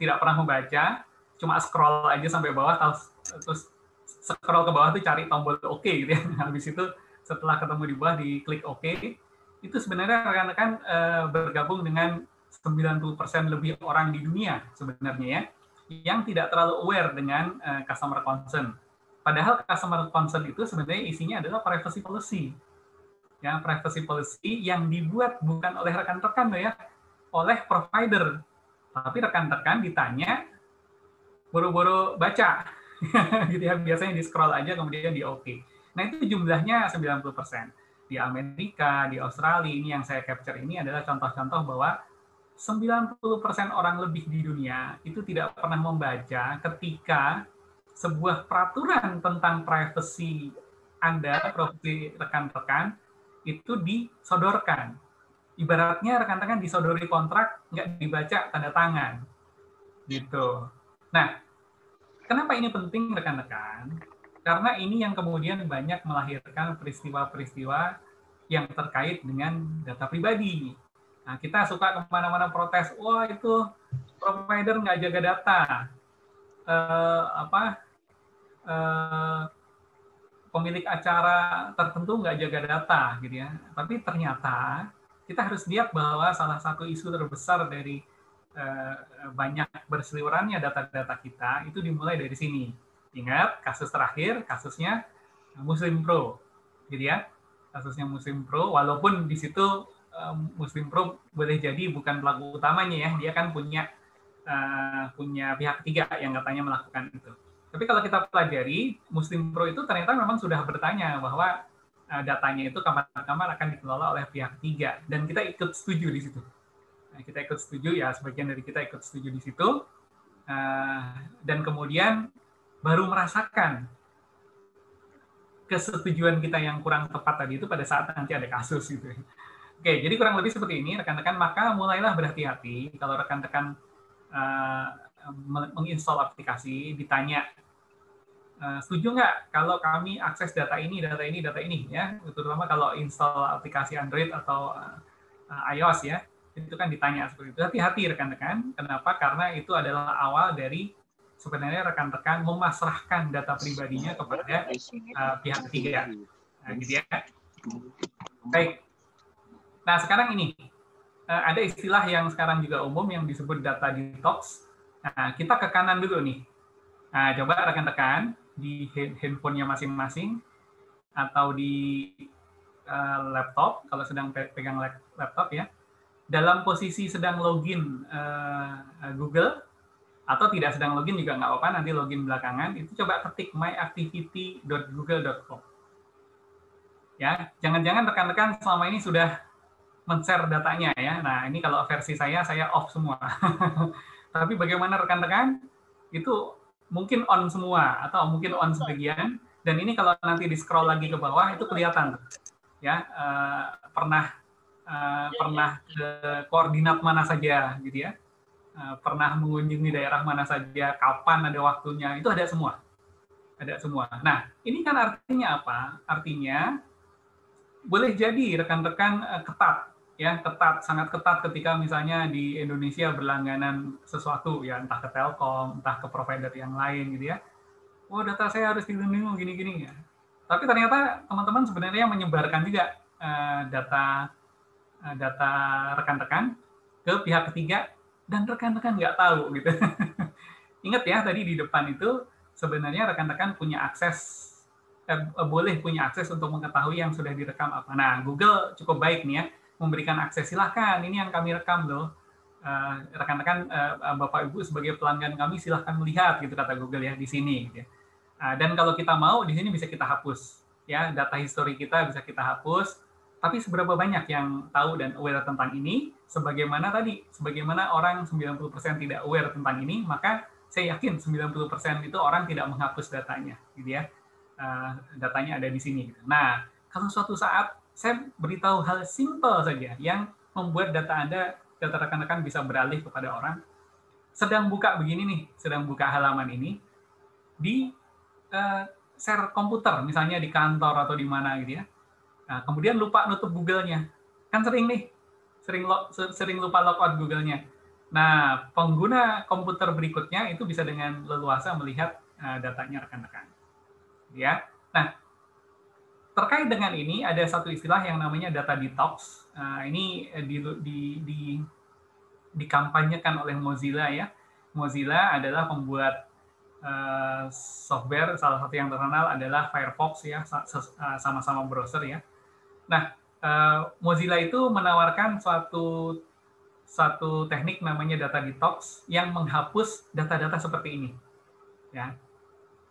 [SPEAKER 4] tidak pernah membaca, cuma scroll aja sampai bawah, terus scroll ke bawah tuh cari tombol OK gitu ya. Habis itu setelah ketemu di bawah diklik OK, itu sebenarnya rekan-rekan bergabung dengan 90% lebih orang di dunia sebenarnya ya, yang tidak terlalu aware dengan customer concern. Padahal customer concern itu sebenarnya isinya adalah privacy policy. Ya, privacy policy yang dibuat bukan oleh rekan-rekan ya, oleh provider. Tapi rekan-rekan ditanya, buru-buru baca. Gitu ya, biasanya di-scroll aja kemudian di OK. Nah, itu jumlahnya 90%. Di Amerika, di Australia, ini yang saya capture ini adalah contoh-contoh bahwa 90% orang lebih di dunia itu tidak pernah membaca ketika sebuah peraturan tentang privacy Anda, privasi rekan-rekan, itu disodorkan. Ibaratnya rekan-rekan disodori kontrak, nggak dibaca tanda tangan. Gitu. Nah, kenapa ini penting rekan-rekan? Karena ini yang kemudian banyak melahirkan peristiwa-peristiwa yang terkait dengan data pribadi. Nah, kita suka kemana-mana protes, wah itu provider nggak jaga data, pemilik acara tertentu nggak jaga data, gitu ya. Tapi ternyata kita harus lihat bahwa salah satu isu terbesar dari banyak berseliwerannya data-data kita itu dimulai dari sini. Ingat kasus terakhir, kasusnya Muslim Pro, gitu ya. Kasusnya Muslim Pro, walaupun di situ Muslim Pro boleh jadi bukan pelaku utamanya ya, dia kan punya pihak ketiga yang katanya melakukan itu. Tapi kalau kita pelajari, Muslim Pro itu ternyata memang sudah bertanya bahwa datanya itu kapan-kapan akan dikelola oleh pihak ketiga, dan kita ikut setuju di situ. Nah, kita ikut setuju ya, sebagian dari kita ikut setuju di situ, dan kemudian baru merasakan kesetujuan kita yang kurang tepat tadi itu pada saat nanti ada kasus gitu. Oke, jadi kurang lebih seperti ini, rekan-rekan. Maka mulailah berhati-hati kalau rekan-rekan menginstall aplikasi, ditanya setuju nggak kalau kami akses data ini ya, terutama kalau install aplikasi Android atau iOS ya, itu kan ditanya seperti itu. Hati-hati rekan-rekan, kenapa? Karena itu adalah awal dari sebenarnya rekan-rekan memasrahkan data pribadinya kepada pihak ketiga, gitu ya. Baik. Nah sekarang ini ada istilah yang sekarang juga umum yang disebut data detox. Nah kita ke kanan dulu nih. Nah coba rekan-rekan di handphonenya masing-masing atau di laptop, kalau sedang pegang laptop ya, dalam posisi sedang login Google, atau tidak sedang login juga nggak apa-apa, nanti login belakangan, itu coba ketik myactivity.google.com. Ya, jangan-jangan rekan-rekan selama ini sudah men-share datanya ya. Nah, ini kalau versi saya off semua. Tapi bagaimana rekan-rekan? Itu mungkin on semua atau mungkin on sebagian. Dan ini kalau nanti di scroll lagi ke bawah itu kelihatan, ya pernah ke koordinat mana saja, gitu ya, pernah mengunjungi daerah mana saja, kapan ada waktunya, itu ada semua, Nah, ini kan artinya apa? Artinya boleh jadi rekan-rekan sangat ketat ketika misalnya di Indonesia berlangganan sesuatu, ya entah ke Telkom, entah ke provider yang lain, gitu ya. Oh, data saya harus dilindungi gini-gini ya. Tapi ternyata teman-teman sebenarnya menyebarkan juga data rekan-rekan ke pihak ketiga dan rekan-rekan nggak tahu gitu. Ingat ya tadi di depan itu sebenarnya rekan-rekan punya akses, boleh punya akses untuk mengetahui yang sudah direkam apa. Nah, Google cukup baik nih ya, memberikan akses, silahkan ini yang kami rekam loh. Rekan-rekan Bapak Ibu sebagai pelanggan kami silahkan melihat gitu kata Google ya di sini. Gitu ya. Dan kalau kita mau di sini bisa kita hapus ya, data history kita bisa kita hapus. Tapi seberapa banyak yang tahu dan aware tentang ini? Sebagaimana orang 90% tidak aware tentang ini, maka saya yakin 90% itu orang tidak menghapus datanya, gitu ya. Datanya ada di sini. Nah, kalau suatu saat saya beritahu hal simple saja yang membuat data rekan-rekan bisa beralih kepada orang, sedang buka halaman ini di share komputer, misalnya di kantor atau di mana gitu ya. Nah, kemudian lupa nutup Google-nya. Kan sering lupa logout Google-nya. Nah, pengguna komputer berikutnya itu bisa dengan leluasa melihat datanya rekan-rekan. Ya. Nah, terkait dengan ini ada satu istilah yang namanya data detox. Ini dikampanyekan oleh Mozilla ya. Mozilla adalah pembuat software, salah satu yang terkenal adalah Firefox ya, sama-sama browser ya. Nah, Mozilla itu menawarkan suatu teknik namanya data detox yang menghapus data-data seperti ini. Ya.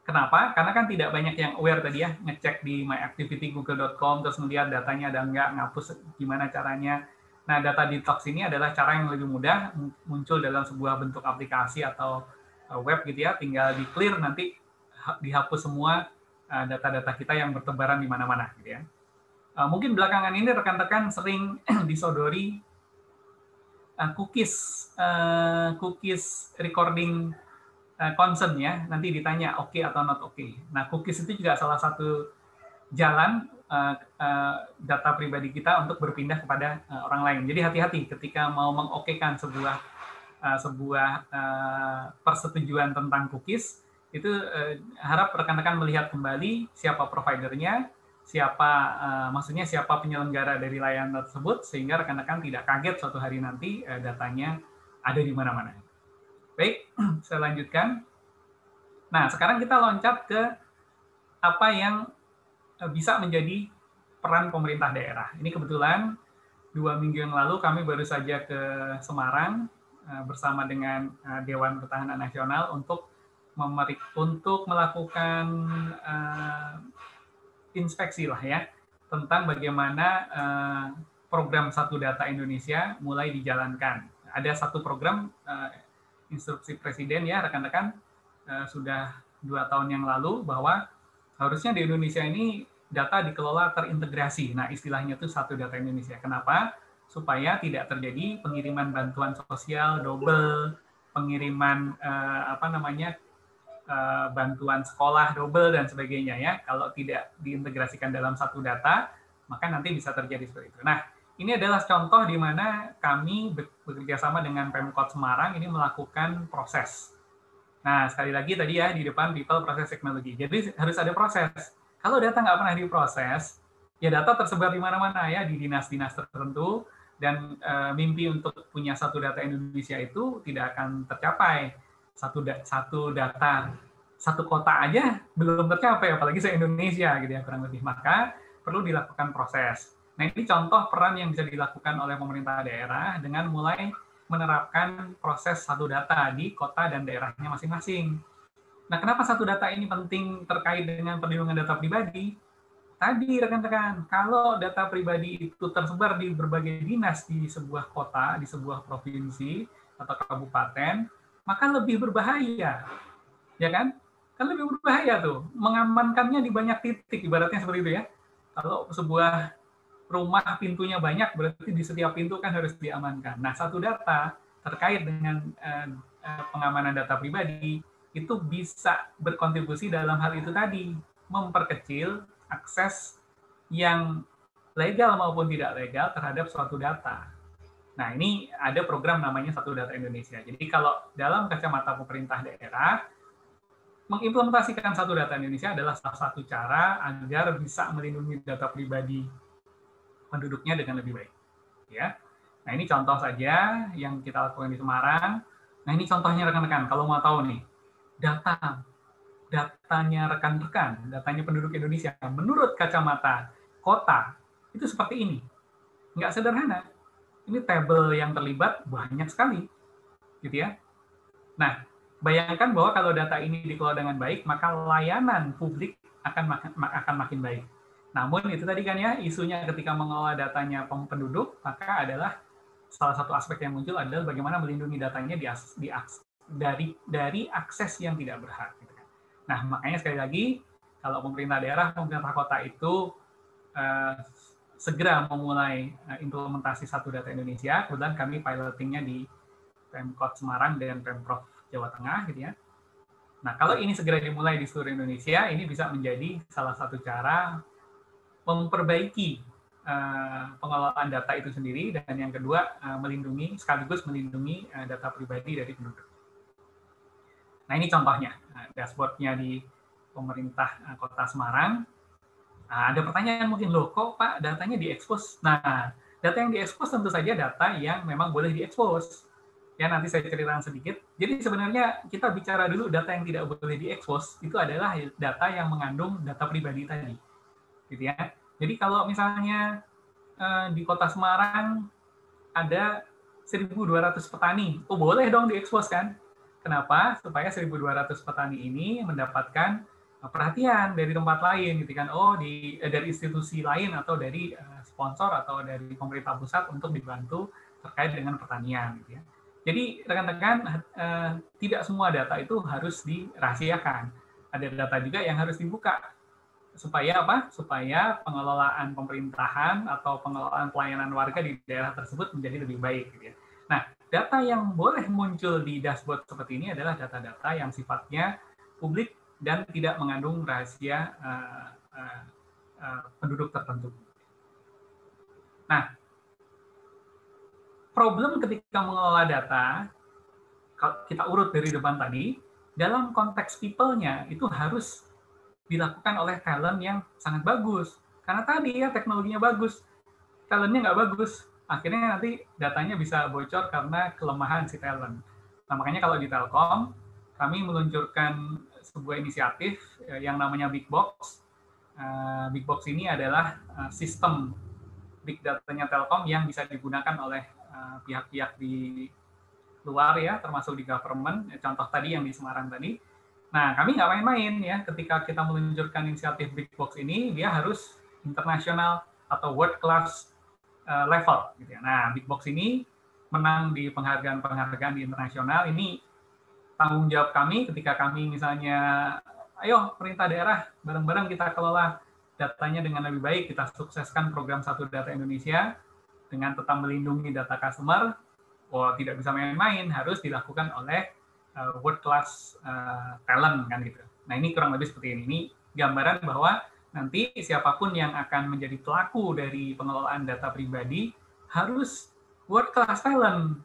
[SPEAKER 4] Kenapa? Karena kan tidak banyak yang aware tadi ya, ngecek di myactivity.google.com terus melihat datanya ada nggak, ngapus gimana caranya. Nah, data detox ini adalah cara yang lebih mudah, muncul dalam sebuah bentuk aplikasi atau web gitu ya, tinggal di clear nanti dihapus semua data-data kita yang bertebaran di mana-mana gitu ya. Mungkin belakangan ini rekan-rekan sering disodori cookies recording consent ya, nanti ditanya oke atau not oke. Nah, cookies itu juga salah satu jalan data pribadi kita untuk berpindah kepada orang lain. Jadi hati-hati ketika mau mengokekan sebuah persetujuan tentang cookies, itu harap rekan-rekan melihat kembali siapa providernya, siapa penyelenggara dari layanan tersebut, sehingga rekan-rekan tidak kaget suatu hari nanti datanya ada di mana-mana. Baik, saya lanjutkan. Nah, sekarang kita loncat ke apa yang bisa menjadi peran pemerintah daerah. Ini kebetulan 2 minggu yang lalu kami baru saja ke Semarang bersama dengan Dewan Pertahanan Nasional untuk melakukan inspeksi lah ya tentang bagaimana program Satu Data Indonesia mulai dijalankan. Ada satu program instruksi Presiden ya rekan-rekan sudah 2 tahun yang lalu bahwa harusnya di Indonesia ini data dikelola terintegrasi. Nah, istilahnya itu Satu Data Indonesia. Kenapa? Supaya tidak terjadi pengiriman bantuan sosial double, pengiriman bantuan sekolah double dan sebagainya ya. Kalau tidak diintegrasikan dalam satu data, maka nanti bisa terjadi seperti itu. Nah, ini adalah contoh di mana kami bekerja sama dengan Pemkot Semarang ini melakukan proses. Nah, sekali lagi tadi ya, di depan people, process, technology. Jadi harus ada proses. Kalau data nggak pernah diproses, ya data tersebar di mana-mana ya, di dinas-dinas tertentu, dan mimpi untuk punya satu data Indonesia itu tidak akan tercapai. Satu data, satu kota aja belum tercapai, apalagi se-Indonesia gitu ya, kurang lebih. Maka perlu dilakukan proses. Nah, ini contoh peran yang bisa dilakukan oleh pemerintah daerah dengan mulai menerapkan proses satu data di kota dan daerahnya masing-masing. Nah, kenapa satu data ini penting terkait dengan perlindungan data pribadi? Tadi rekan-rekan, kalau data pribadi itu tersebar di berbagai dinas di sebuah kota, di sebuah provinsi atau kabupaten, maka lebih berbahaya. Ya kan? Kan lebih berbahaya tuh. Mengamankannya di banyak titik, ibaratnya seperti itu ya. Kalau sebuah rumah pintunya banyak, berarti di setiap pintu kan harus diamankan. Nah, satu data terkait dengan pengamanan data pribadi itu bisa berkontribusi dalam hal itu tadi, memperkecil akses yang legal maupun tidak legal terhadap suatu data. Nah, ini ada program namanya Satu Data Indonesia. Jadi kalau dalam kacamata pemerintah daerah, mengimplementasikan Satu Data Indonesia adalah salah satu cara agar bisa melindungi data pribadi penduduknya dengan lebih baik. Ya. Nah, ini contoh saja yang kita lakukan di Semarang. Nah, ini contohnya rekan-rekan. Kalau mau tahu nih, datanya rekan-rekan, datanya penduduk Indonesia, menurut kacamata kota, itu seperti ini. Nggak sederhana. Ini tabel yang terlibat banyak sekali. Gitu ya. Nah, bayangkan bahwa kalau data ini dikelola dengan baik, maka layanan publik akan makin baik. Namun itu tadi kan ya, isunya ketika mengelola datanya penduduk, maka adalah salah satu aspek yang muncul adalah bagaimana melindungi datanya dari akses yang tidak berhak. Gitu kan. Nah, makanya sekali lagi, kalau pemerintah daerah, pemerintah kota itu segera memulai implementasi Satu Data Indonesia, kebetulan kami pilotingnya di Pemkot Semarang dan Pemprov Jawa Tengah, gitu ya. Nah, kalau ini segera dimulai di seluruh Indonesia, ini bisa menjadi salah satu cara memperbaiki pengelolaan data itu sendiri, dan yang kedua sekaligus melindungi data pribadi dari penduduk. Nah, ini contohnya dashboard-nya di pemerintah Kota Semarang. Nah, ada pertanyaan mungkin, loh kok Pak datanya diekspos? Nah, data yang diekspos tentu saja data yang memang boleh diekspos. Ya, nanti saya ceritakan sedikit. Jadi sebenarnya kita bicara dulu data yang tidak boleh diekspos, itu adalah data yang mengandung data pribadi tadi. Gitu ya. Jadi kalau misalnya di Kota Semarang ada 1.200 petani, oh boleh dong diekspos kan? Kenapa? Supaya 1.200 petani ini mendapatkan perhatian dari tempat lain, gitu kan? Oh, dari institusi lain atau dari sponsor atau dari pemerintah pusat untuk dibantu terkait dengan pertanian, gitu ya. Jadi rekan-rekan, tidak semua data itu harus dirahasiakan. Ada data juga yang harus dibuka. Supaya apa? Supaya pengelolaan pemerintahan atau pengelolaan pelayanan warga di daerah tersebut menjadi lebih baik. Gitu ya. Nah, data yang boleh muncul di dashboard seperti ini adalah data-data yang sifatnya publik dan tidak mengandung rahasia penduduk tertentu. Nah, problem ketika mengelola data, kalau kita urut dari depan tadi, dalam konteks people-nya itu harus dilakukan oleh talent yang sangat bagus. Karena tadi ya teknologinya bagus, talentnya nggak bagus, akhirnya nanti datanya bisa bocor karena kelemahan si talent. Nah, makanya kalau di Telkom, kami meluncurkan sebuah inisiatif yang namanya Big Box. Big Box ini adalah sistem big data-nya Telkom yang bisa digunakan oleh pihak-pihak di luar ya, termasuk di government. Contoh tadi yang di Semarang tadi. Nah, kami nggak main-main ya, ketika kita meluncurkan inisiatif Big Box ini, dia harus internasional atau world class level. Gitu ya. Nah, Big Box ini menang di penghargaan di internasional. Ini tanggung jawab kami ketika kami misalnya, ayo pemerintah daerah, bareng-bareng kita kelola datanya dengan lebih baik, kita sukseskan program Satu Data Indonesia dengan tetap melindungi data customer. Oh, tidak bisa main-main, harus dilakukan oleh world class talent kan gitu. Nah ini kurang lebih seperti ini. Ini gambaran bahwa nanti siapapun yang akan menjadi pelaku dari pengelolaan data pribadi harus world class talent,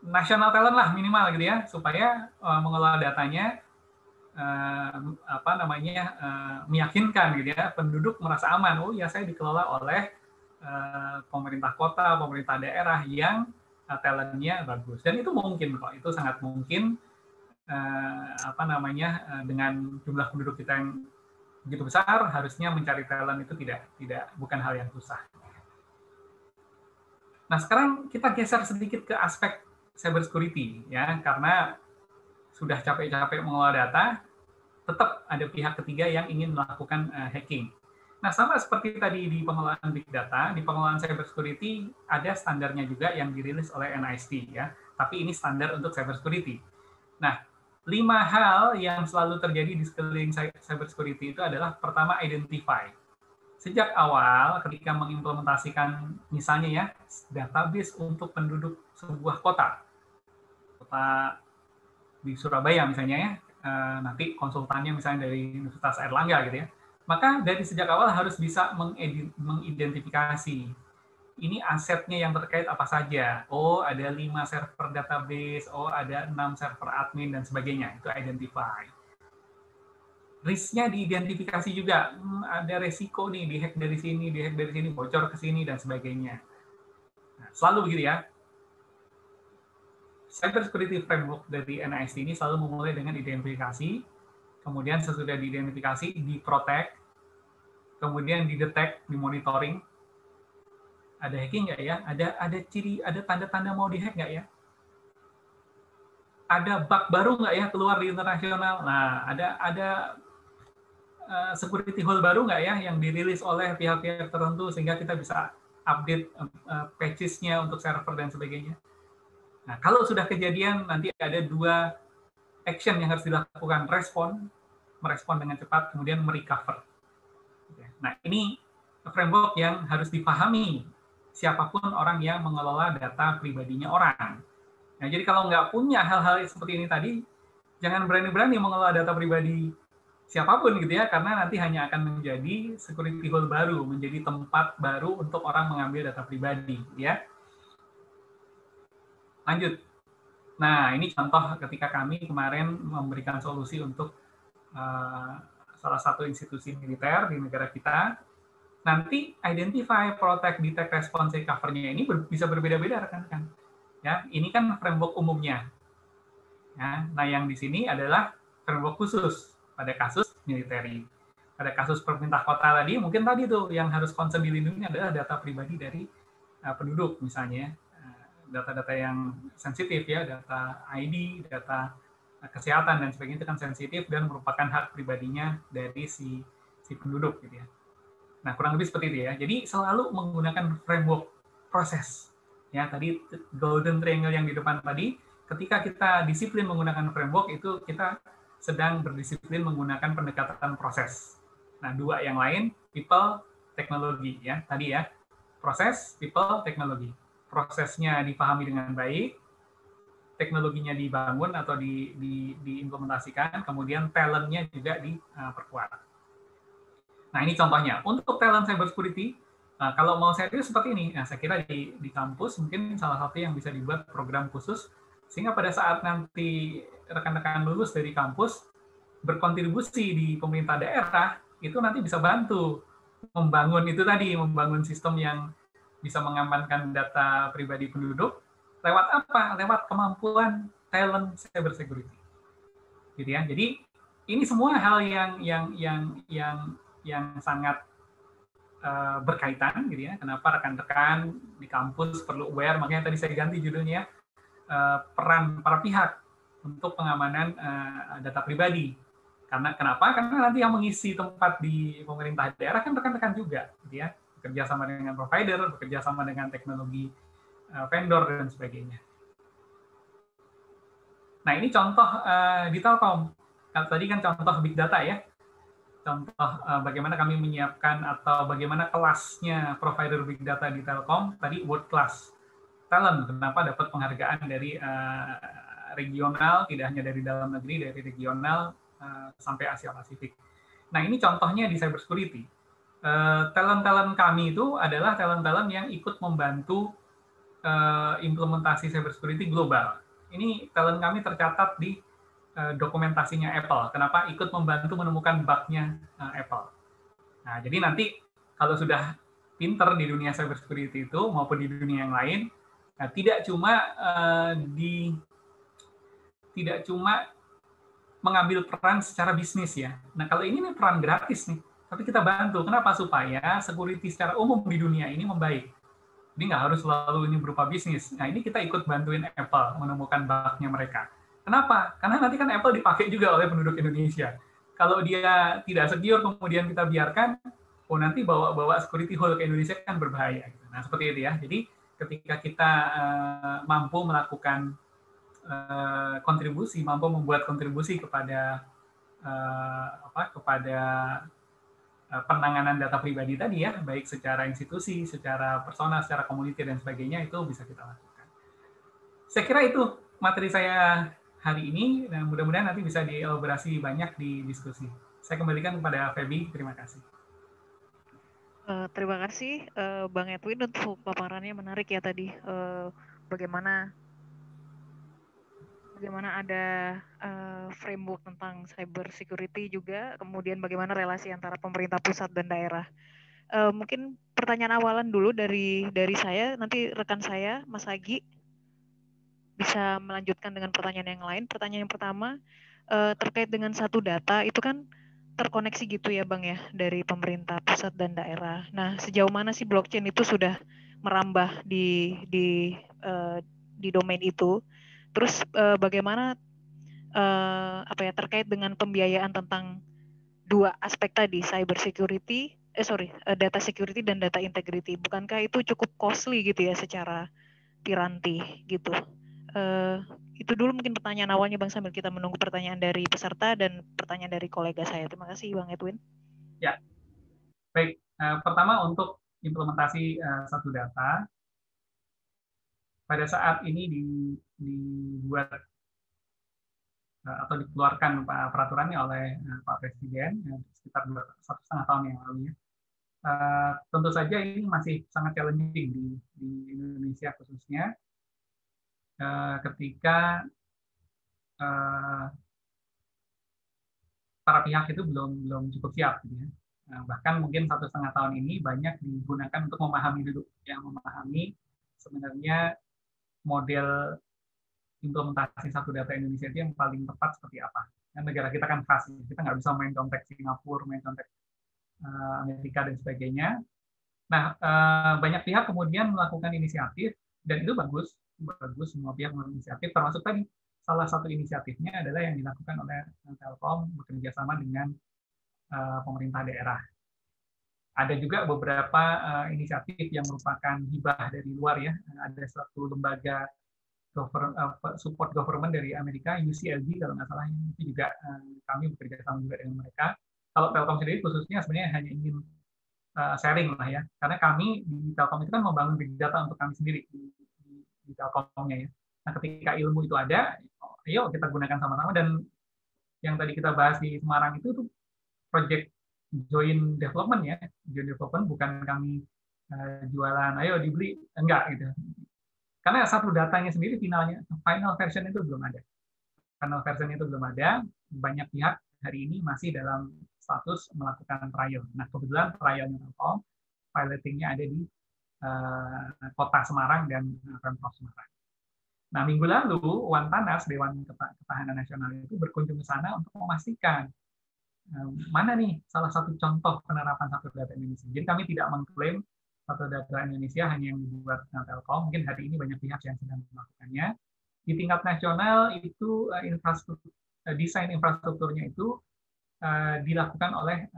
[SPEAKER 4] national talent lah minimal gitu ya, supaya mengelola datanya meyakinkan gitu ya, penduduk merasa aman. Oh ya, saya dikelola oleh pemerintah kota, pemerintah daerah yang talentnya bagus. Dan itu mungkin kok, itu sangat mungkin dengan jumlah penduduk kita yang begitu besar, harusnya mencari talent itu bukan hal yang susah. Nah, sekarang kita geser sedikit ke aspek cyber security ya, karena sudah capek-capek mengelola data, tetap ada pihak ketiga yang ingin melakukan hacking. Nah, sama seperti tadi di pengelolaan big data, di pengelolaan cyber security ada standarnya juga yang dirilis oleh NIST ya. Tapi ini standar untuk cyber security. Nah, 5 hal yang selalu terjadi di sekeliling cyber security itu adalah pertama identify. Sejak awal ketika mengimplementasikan misalnya ya database untuk penduduk sebuah kota di Surabaya misalnya ya, nanti konsultannya misalnya dari Universitas Airlangga gitu ya, maka dari sejak awal harus bisa mengidentifikasi ini asetnya yang terkait apa saja. Oh, ada 5 server database, oh ada 6 server admin dan sebagainya, itu identify. Risk-nya diidentifikasi juga, ada resiko nih, dihack dari sini, bocor ke sini dan sebagainya. Nah, selalu begitu ya. Cyber Security Framework dari NIST ini selalu memulai dengan identifikasi, kemudian sesudah diidentifikasi, di-protect, kemudian di-detect, di-monitoring. Ada hacking nggak ya? Ada ciri, ada tanda-tanda mau di-hack nggak ya? Ada bug baru nggak ya keluar di internasional? Nah, ada security hole baru nggak ya yang dirilis oleh pihak-pihak tertentu sehingga kita bisa update patches-nya untuk server dan sebagainya. Nah, kalau sudah kejadian, nanti ada 2 action yang harus dilakukan, merespon dengan cepat, kemudian merecover. Nah, ini framework yang harus dipahami siapapun orang yang mengelola data pribadinya orang. Nah, jadi kalau nggak punya hal-hal seperti ini tadi, jangan berani-berani mengelola data pribadi siapapun gitu ya, karena nanti hanya akan menjadi security hole baru, menjadi tempat baru untuk orang mengambil data pribadi, ya. Lanjut. Nah, ini contoh ketika kami kemarin memberikan solusi untuk salah satu institusi militer di negara kita. Nanti identify, protect, detect, response, recover-nya ini bisa berbeda-beda rekan-rekan. Ya, ini kan framework umumnya. Ya, nah, yang di sini adalah framework khusus pada kasus militeri. Pada kasus pemerintah kota tadi, mungkin tadi tuh yang harus concern dilindungi adalah data pribadi dari penduduk misalnya. Data-data yang sensitif ya, data ID, data kesehatan dan sebagainya itu kan sensitif dan merupakan hak pribadinya dari si penduduk gitu ya. Nah, kurang lebih seperti itu ya. Jadi selalu menggunakan framework proses. Ya, tadi golden triangle yang di depan tadi, ketika kita disiplin menggunakan framework itu kita sedang berdisiplin menggunakan pendekatan proses. Nah, 2 yang lain, people, teknologi ya. Tadi ya, proses, people, teknologi. Prosesnya dipahami dengan baik, teknologinya dibangun atau diimplementasikan, kemudian talent-nya juga diperkuat. Nah, ini contohnya. Untuk talent cyber security, kalau mau serius seperti ini, nah, saya kira di kampus mungkin salah satu yang bisa dibuat program khusus, sehingga pada saat nanti rekan-rekan lulus dari kampus, berkontribusi di pemerintah daerah, itu nanti bisa bantu membangun itu tadi, membangun sistem yang bisa mengamankan data pribadi penduduk, lewat apa? Lewat kemampuan talent cyber security. Gitu ya. Jadi ini semua hal yang sangat berkaitan gitu ya. Kenapa rekan-rekan di kampus perlu aware, makanya tadi saya ganti judulnya peran para pihak untuk pengamanan data pribadi. Kenapa? Karena nanti yang mengisi tempat di pemerintah daerah kan rekan-rekan juga gitu ya. Bekerja sama dengan provider, bekerja sama dengan teknologi vendor dan sebagainya. Nah, ini contoh di Telkom. Tadi kan contoh big data ya. Contoh bagaimana kami menyiapkan atau bagaimana kelasnya provider big data di Telkom, tadi world class talent. Kenapa dapat penghargaan dari regional, tidak hanya dari dalam negeri, dari regional sampai Asia Pasifik. Nah, ini contohnya di cybersecurity. Talent-talent kami itu adalah talent-talent yang ikut membantu implementasi cybersecurity global. Ini talent kami tercatat di dokumentasinya Apple. Kenapa? Ikut membantu menemukan bug-nya Apple. Nah, jadi nanti kalau sudah pinter di dunia cybersecurity itu maupun di dunia yang lain, nah, tidak cuma mengambil peran secara bisnis ya. Nah, kalau ini nih peran gratis nih, tapi kita bantu. Kenapa? Supaya security secara umum di dunia ini membaik. Jadi nggak harus selalu ini berupa bisnis. Nah, ini kita ikut bantuin Apple menemukan bug-nya mereka. Kenapa? Karena nanti kan Apple dipakai juga oleh penduduk Indonesia. Kalau dia tidak secure, kemudian kita biarkan, nanti bawa security hole ke Indonesia kan berbahaya. Nah, seperti itu ya. Jadi ketika kita mampu melakukan kontribusi, mampu membuat kontribusi kepada penanganan data pribadi tadi ya, baik secara institusi, secara personal, secara community dan sebagainya, itu bisa kita lakukan. Saya kira itu materi saya hari ini, dan mudah-mudahan nanti bisa dielaborasi banyak di diskusi. Saya kembalikan kepada Feby, terima kasih.
[SPEAKER 2] Terima kasih Bang Edwin untuk paparannya, menarik ya tadi, bagaimana ada framework tentang cyber security juga, kemudian bagaimana relasi antara pemerintah pusat dan daerah. Mungkin pertanyaan awalan dulu dari saya, nanti rekan saya Mas Agi bisa melanjutkan dengan pertanyaan yang lain. Pertanyaan yang pertama terkait dengan satu data itu kan terkoneksi gitu ya Bang ya, dari pemerintah pusat dan daerah. Nah, sejauh mana sih blockchain itu sudah merambah di domain itu? Terus bagaimana terkait dengan pembiayaan tentang dua aspek tadi, cyber security, data security dan data integrity. Bukankah itu cukup costly gitu ya secara piranti gitu? Itu dulu mungkin pertanyaan awalnya Bang, sambil kita menunggu pertanyaan dari peserta dan pertanyaan dari kolega saya. Terima kasih Bang Edwin.
[SPEAKER 4] Ya, baik. Pertama untuk implementasi satu data, pada saat ini dibuat atau dikeluarkan peraturannya oleh Pak Presiden sekitar 1,5 tahun yang lalu ya. Tentu saja ini masih sangat challenging di Indonesia khususnya ketika para pihak itu belum cukup siap gitu ya. Bahkan mungkin 1,5 tahun ini banyak digunakan untuk memahami sebenarnya model implementasi satu data Indonesia itu yang paling tepat seperti apa. Dan negara kita kan khas, kita nggak bisa main konteks Singapura, main konteks Amerika dan sebagainya. Nah, banyak pihak kemudian melakukan inisiatif dan itu bagus semua pihak melakukan inisiatif, termasuk tadi salah satu inisiatifnya adalah yang dilakukan oleh Telkom bekerja sama dengan pemerintah daerah. Ada juga beberapa inisiatif yang merupakan hibah dari luar ya. Ada suatu lembaga support government dari Amerika, UCLG kalau nggak salah, itu juga kami bekerja sama juga dengan mereka. Kalau Telkom sendiri khususnya sebenarnya hanya ingin sharing lah ya, karena kami di Telkom itu kan membangun big data untuk kami sendiri di Telkomnya ya. Nah, ketika ilmu itu ada, ayo kita gunakan sama-sama. Dan yang tadi kita bahas di Semarang itu tuh project joint development ya, joint development, bukan kami jualan, ayo dibeli, enggak gitu. Karena satu datanya sendiri final version itu belum ada. Final version itu belum ada, banyak pihak hari ini masih dalam status melakukan trial. Nah, kebetulan trialnya Telkom, pilotingnya ada di Kota Semarang dan Pemprov Semarang. Nah, minggu lalu Wan Tanas, Dewan Ketahanan Nasional itu berkunjung ke sana untuk memastikan mana nih salah satu contoh penerapan satu data Indonesia. Jadi kami tidak mengklaim satu data Indonesia hanya yang dibuat Telkom. Mungkin hari ini banyak pihak yang sedang melakukannya. Di tingkat nasional itu desain infrastrukturnya itu dilakukan oleh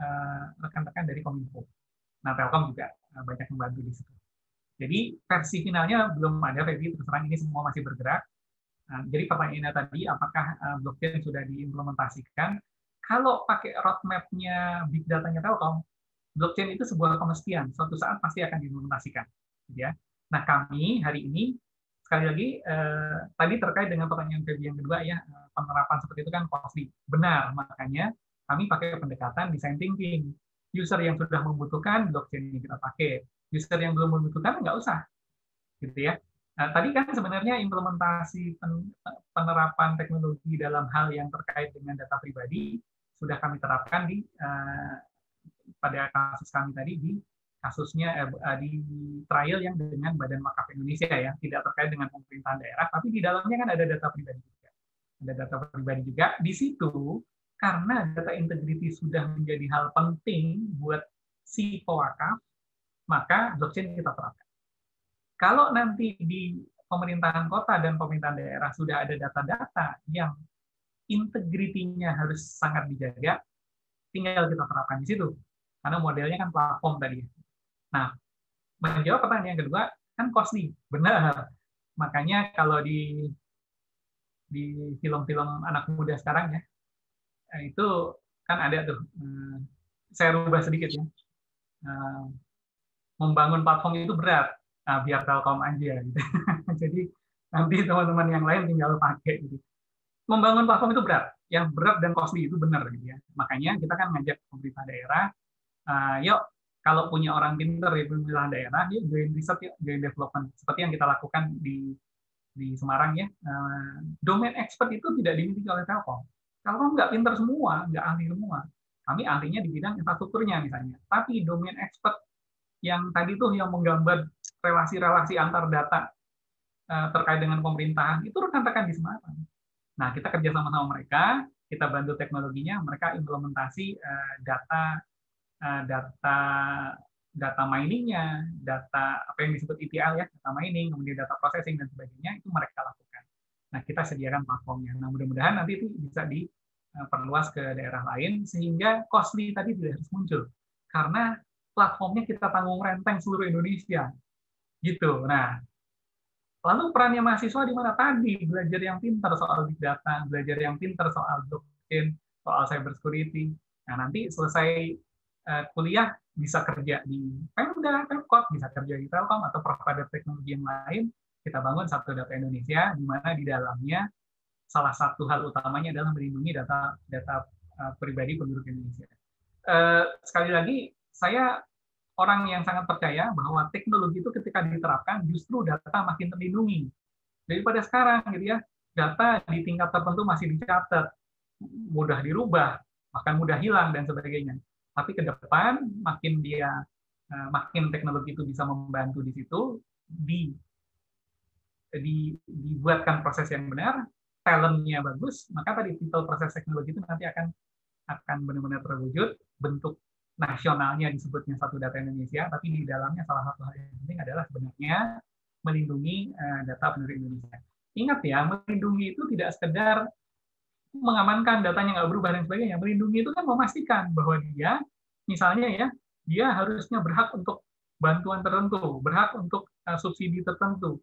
[SPEAKER 4] rekan-rekan dari Kominfo. Nah, Telkom juga banyak membantu di situ. Jadi versi finalnya belum ada, Feby, terus terang ini semua masih bergerak. Jadi pertanyaannya tadi, apakah blockchain sudah diimplementasikan? Kalau pakai roadmap-nya big data-nya Telkom, blockchain itu sebuah kemestian, suatu saat pasti akan diimplementasikan. Ya. Nah, kami hari ini, sekali lagi tadi terkait dengan pertanyaan Feby yang kedua ya, penerapan seperti itu kan costly. Benar, makanya kami pakai pendekatan design thinking. User yang sudah membutuhkan blockchain yang kita pakai, user yang belum membutuhkan nggak usah, gitu ya. Tadi kan sebenarnya implementasi penerapan teknologi dalam hal yang terkait dengan data pribadi sudah kami terapkan pada kasus kami tadi di kasusnya di trial yang dengan Badan Wakaf Indonesia ya, tidak terkait dengan pemerintahan daerah, tapi di dalamnya kan ada data pribadi juga. Ada data pribadi juga. Di situ karena data integrity sudah menjadi hal penting buat si pewakaf, maka blockchain kita terapkan. Kalau nanti di pemerintahan kota dan pemerintahan daerah sudah ada data-data yang integritinya harus sangat dijaga, tinggal kita terapkan di situ. Karena modelnya kan platform tadi. Nah, menjawab pertanyaan yang kedua, kan costly. Benar. Makanya kalau di film-film anak muda sekarang ya, itu kan ada tuh, saya rubah sedikit ya, membangun platform itu berat, nah, biar Telkom aja gitu. Jadi nanti teman-teman yang lain tinggal pakai gitu. Membangun platform itu berat, yang berat dan costly itu benar gitu ya. Makanya kita kan ngajak pemerintah daerah, yuk kalau punya orang pintar di pemerintahan daerah, yuk join riset, yuk join development, seperti yang kita lakukan di Semarang ya. Domain expert itu tidak dimiliki oleh Telkom. Telkom nggak pintar semua, nggak ahli semua. Kami ahlinya di bidang infrastrukturnya misalnya. Tapi domain expert yang tadi tuh yang menggambar relasi-relasi antar data terkait dengan pemerintahan, itu rekan-rekan di Semarang. Nah, kita kerja sama-sama mereka, kita bantu teknologinya, mereka implementasi data miningnya, data apa yang disebut ETL ya, data mining, kemudian data processing dan sebagainya, itu mereka lakukan. Nah, kita sediakan platformnya. Nah, mudah-mudahan nanti itu bisa diperluas ke daerah lain, sehingga costly tadi tidak harus muncul. Karena platformnya kita tanggung renteng seluruh Indonesia. Gitu. Nah, lalu perannya mahasiswa di mana tadi? Belajar yang pintar soal big data, belajar yang pintar soal blockchain, soal cyber security. Nah, nanti selesai kuliah bisa kerja di Pemda, Pemkot, bisa kerja di Telkom atau provider teknologi yang lain. Kita bangun satu data Indonesia, di mana di dalamnya salah satu hal utamanya adalah melindungi data pribadi penduduk Indonesia. Sekali lagi, saya orang yang sangat percaya bahwa teknologi itu ketika diterapkan justru data makin terlindungi daripada sekarang gitu ya. Data di tingkat tertentu masih dicatat, mudah dirubah, bahkan mudah hilang dan sebagainya. Tapi ke depan makin teknologi itu bisa membantu di situ, dibuatkan proses yang benar, talentnya bagus, maka tadi people proses teknologi itu nanti akan benar-benar terwujud. Bentuk nasionalnya disebutnya satu data Indonesia, tapi di dalamnya salah satu hal yang penting adalah sebenarnya melindungi data penduduk Indonesia. Ingat ya, melindungi itu tidak sekedar mengamankan datanya nggak berubah dan sebagainya. Melindungi itu kan memastikan bahwa dia, misalnya ya, dia harusnya berhak untuk bantuan tertentu, berhak untuk subsidi tertentu.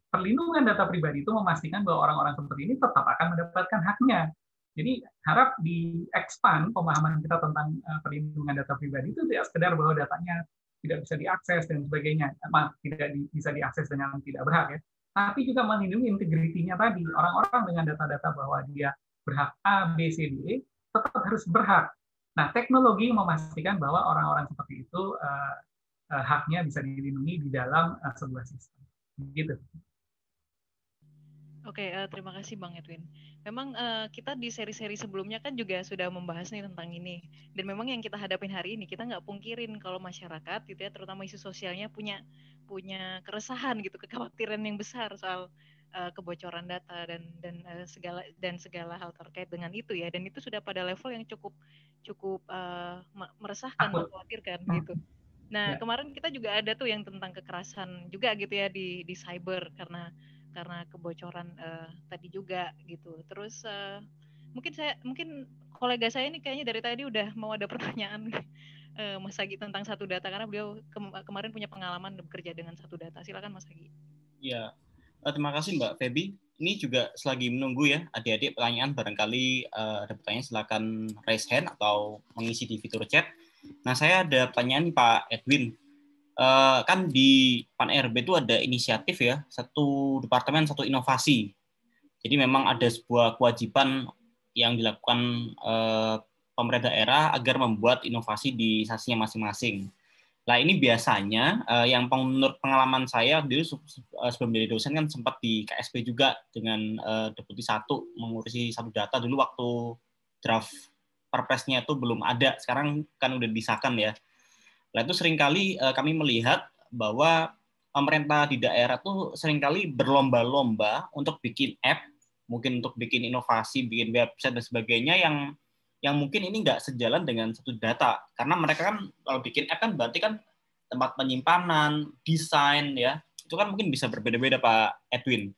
[SPEAKER 4] Perlindungan data pribadi itu memastikan bahwa orang-orang seperti ini tetap akan mendapatkan haknya. Jadi harap di-expand pemahaman kita tentang perlindungan data pribadi itu tidak sekedar bahwa datanya tidak bisa diakses dan sebagainya, tidak bisa diakses dengan tidak berhak ya, tapi juga melindungi integritinya tadi. Orang-orang dengan data-data bahwa dia berhak A, B, C, D, E tetap harus berhak. Nah, teknologi memastikan bahwa orang-orang seperti itu haknya bisa dilindungi di dalam sebuah sistem. Gitu.
[SPEAKER 2] Oke, terima kasih Bang Edwin. Memang kita di seri-seri sebelumnya kan juga sudah membahas nih tentang ini. Dan memang yang kita hadapin hari ini, kita nggak pungkirin kalau masyarakat gitu ya, terutama isu sosialnya punya keresahan gitu, kekhawatiran yang besar soal kebocoran data dan segala hal terkait dengan itu ya. Dan itu sudah pada level yang cukup meresahkan, mengkhawatirkan gitu. Nah, kemarin kita juga ada tuh yang tentang kekerasan juga gitu ya di cyber karena kebocoran tadi juga gitu. Terus mungkin kolega saya ini kayaknya dari tadi udah mau ada pertanyaan Mas Agi tentang satu data karena beliau kemarin punya pengalaman bekerja dengan satu data. Silakan Mas Agi.
[SPEAKER 1] Ya, terima kasih Mbak Feby. Ini juga selagi menunggu ya adik-adik pertanyaan, barangkali ada pertanyaan silakan raise hand atau mengisi di fitur chat. Nah, saya ada pertanyaan Pak Edwin.
[SPEAKER 5] kan di PAN-RB itu ada inisiatif ya, satu departemen, satu inovasi. Jadi memang ada sebuah kewajiban yang dilakukan pemerintah daerah agar membuat inovasi di instansinya masing-masing. Nah ini biasanya yang menurut pengalaman saya dulu sebelum menjadi dosen kan sempat di KSP juga dengan Deputi 1 mengurusi satu data dulu waktu draft perpresnya itu belum ada, sekarang kan udah disahkan ya. Nah itu seringkali kami melihat bahwa pemerintah di daerah tuh seringkali berlomba-lomba untuk bikin app, mungkin untuk bikin inovasi, bikin website dan sebagainya yang mungkin ini nggak sejalan dengan satu data. Karena mereka kan kalau bikin app kan berarti kan tempat penyimpanan, desain ya, itu kan mungkin bisa berbeda-beda Pak Edwin.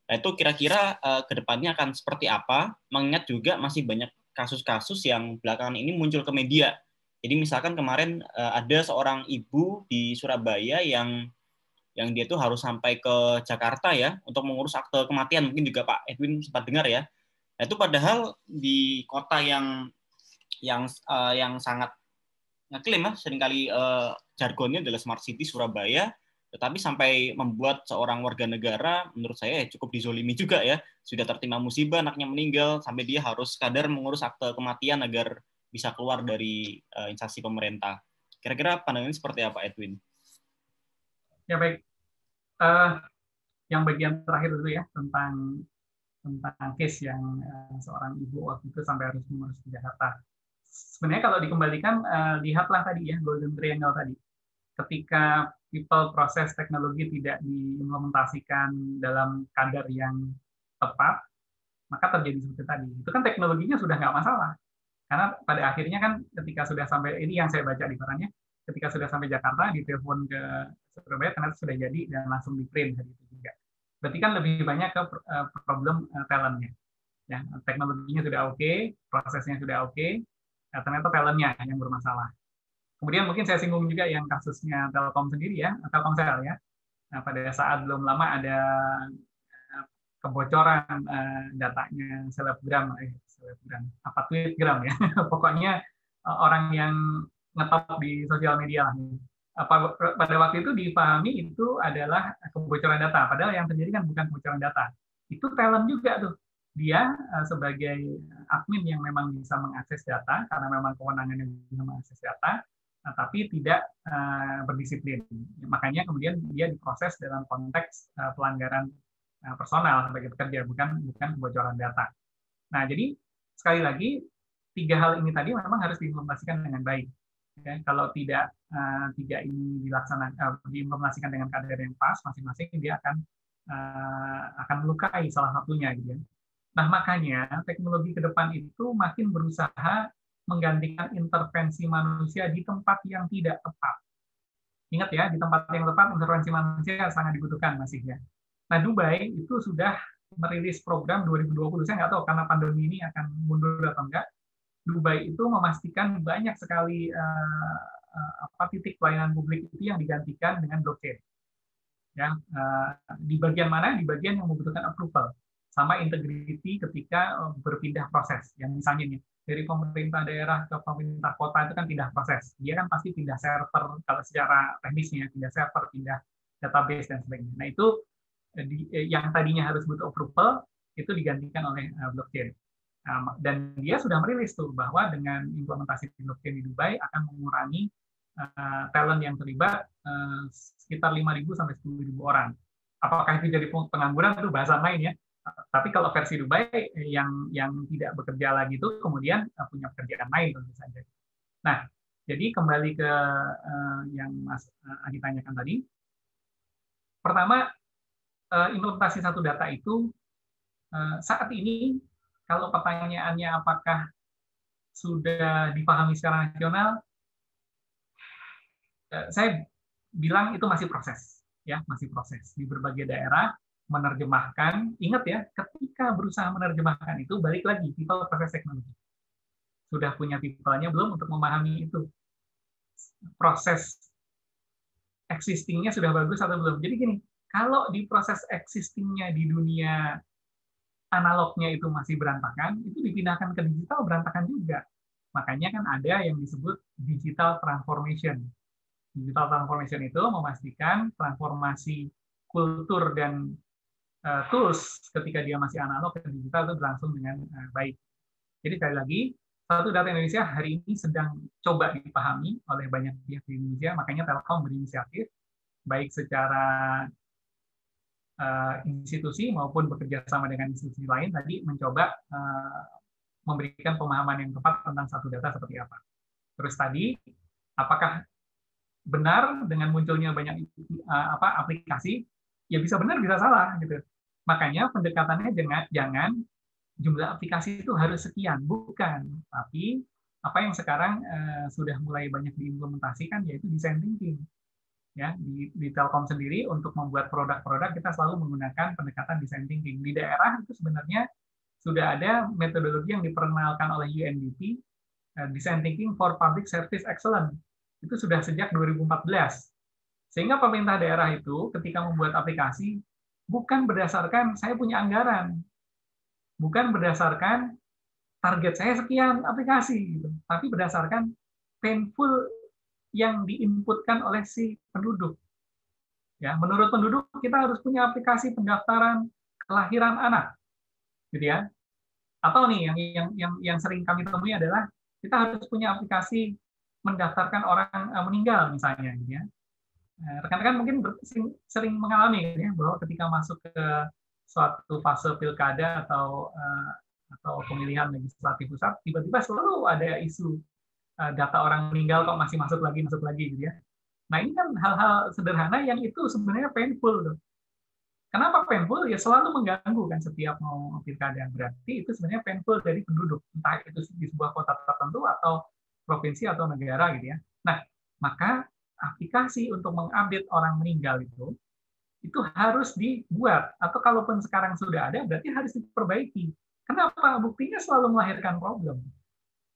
[SPEAKER 5] Nah itu kira-kira ke depannya akan seperti apa, mengingat juga masih banyak kasus-kasus yang belakangan ini muncul ke media. Jadi misalkan kemarin ada seorang ibu di Surabaya yang dia tuh harus sampai ke Jakarta ya untuk mengurus akte kematian, mungkin juga Pak Edwin sempat dengar ya. Nah, itu padahal di kota yang sangat ngeklaim ya seringkali jargonnya adalah smart city Surabaya, tetapi sampai membuat seorang warga negara menurut saya cukup dizolimi juga ya, sudah tertimpa musibah, anaknya meninggal, sampai dia harus kadar mengurus akte kematian agar bisa keluar dari instansi pemerintah. Kira-kira pandangannya seperti apa, Edwin?
[SPEAKER 4] Ya baik, yang bagian terakhir dulu ya tentang case yang seorang ibu waktu itu sampai harus mengurus di Jakarta. Sebenarnya kalau dikembalikan, lihatlah tadi ya Golden Triangle tadi. Ketika people proses teknologi tidak diimplementasikan dalam kadar yang tepat, maka terjadi seperti tadi. Itu kan teknologinya sudah nggak masalah. Karena pada akhirnya kan ketika sudah sampai, ini yang saya baca di korannya, ketika sudah sampai Jakarta, ditelepon ke Surabaya, ternyata sudah jadi dan langsung di print gitu juga. Berarti kan lebih banyak ke problem talentnya. Ya, teknologinya sudah oke, prosesnya sudah oke, ternyata talentnya yang bermasalah. Kemudian mungkin saya singgung juga yang kasusnya Telkom sendiri ya, Telkomsel ya. Nah, pada saat belum lama ada kebocoran datanya selebgram apa tweetgram ya pokoknya orang yang ngetop di sosial media lah. Pada waktu itu dipahami itu adalah kebocoran data, padahal yang terjadi kan bukan kebocoran data, itu talent juga tuh, dia sebagai admin yang memang bisa mengakses data karena memang kewenangannya bisa mengakses data, tapi tidak berdisiplin, makanya kemudian dia diproses dalam konteks pelanggaran personal sebagai pekerja, bukan kebocoran data. Nah, jadi sekali lagi 3 hal ini tadi memang harus diimplementasikan dengan baik. Ya, kalau tidak 3 ini diimplementasikan dengan kadar yang pas, masing-masing dia akan melukai salah satunya, gitu. Nah, makanya teknologi ke depan itu makin berusaha menggantikan intervensi manusia di tempat yang tidak tepat. Ingat ya, di tempat yang tepat intervensi manusia sangat dibutuhkan masih ya. Nah, Dubai itu sudah merilis program 2020, saya nggak tahu karena pandemi ini akan mundur atau enggak. Dubai itu memastikan banyak sekali titik pelayanan publik itu yang digantikan dengan blockchain. Ya, di bagian mana? Di bagian yang membutuhkan approval sama integrity ketika berpindah proses. Yang misalnya nih, dari pemerintah daerah ke pemerintah kota itu kan pindah proses. Dia kan pasti pindah server kalau secara teknisnya, pindah server, pindah database dan sebagainya. Nah, itu yang tadinya harus butuh approval itu digantikan oleh blockchain. Dan dia sudah merilis tuh bahwa dengan implementasi blockchain di Dubai akan mengurangi talent yang terlibat sekitar 5.000 sampai 10.000 orang. Apakah itu jadi pengangguran itu bahasan lain ya. Tapi kalau versi Dubai yang tidak bekerja lagi itu kemudian punya pekerjaan lain tentu saja. Nah, jadi kembali ke yang Mas Adi tanyakan tadi. Pertama, implementasi satu data itu saat ini kalau pertanyaannya apakah sudah dipahami secara nasional, saya bilang itu masih proses, ya masih proses di berbagai daerah menerjemahkan. Ingat ya, ketika berusaha menerjemahkan itu balik lagi people proses teknologi. Sudah punya people-nya belum untuk memahami itu? Proses existing-nya sudah bagus atau belum? Jadi gini, kalau di proses existing-nya di dunia analognya itu masih berantakan, itu dipindahkan ke digital berantakan juga. Makanya kan ada yang disebut digital transformation. Digital transformation itu memastikan transformasi kultur dan tools ketika dia masih analog ke digital itu berlangsung dengan baik. Jadi sekali lagi, Satu Data Indonesia hari ini sedang coba dipahami oleh banyak pihak di Indonesia, makanya Telkom berinisiatif, baik secara institusi maupun bekerja sama dengan institusi lain tadi mencoba memberikan pemahaman yang tepat tentang satu data seperti apa. Terus tadi, apakah benar dengan munculnya banyak aplikasi? Ya bisa benar, bisa salah gitu. Makanya pendekatannya jangan jumlah aplikasi itu harus sekian, bukan. Tapi apa yang sekarang sudah mulai banyak diimplementasikan yaitu design thinking. Ya, di Telkom sendiri untuk membuat produk-produk kita selalu menggunakan pendekatan design thinking. Di daerah itu sebenarnya sudah ada metodologi yang diperkenalkan oleh UNDP, Design Thinking for Public Service Excellence. Itu sudah sejak 2014. Sehingga pemerintah daerah itu ketika membuat aplikasi bukan berdasarkan saya punya anggaran, bukan berdasarkan target saya sekian aplikasi, gitu, tapi berdasarkan painful yang diinputkan oleh si penduduk. Ya, menurut penduduk kita harus punya aplikasi pendaftaran kelahiran anak, gitu ya. Atau nih yang sering kami temui adalah kita harus punya aplikasi mendaftarkan orang meninggal misalnya, gitu ya. Rekan-rekan mungkin sering mengalami gitu ya, bahwa ketika masuk ke suatu fase pilkada atau pemilihan legislatif pusat, tiba-tiba selalu ada isu data orang meninggal kok masih masuk lagi gitu ya. Nah ini kan hal-hal sederhana yang itu sebenarnya painful tuh. Kenapa painful? Ya selalu mengganggu kan setiap mau pilkada. Berarti itu sebenarnya painful dari penduduk, entah itu di sebuah kota tertentu atau provinsi atau negara gitu ya. Nah maka aplikasi untuk mengupdate orang meninggal itu harus dibuat, atau kalaupun sekarang sudah ada berarti harus diperbaiki. Kenapa? Buktinya selalu melahirkan problem.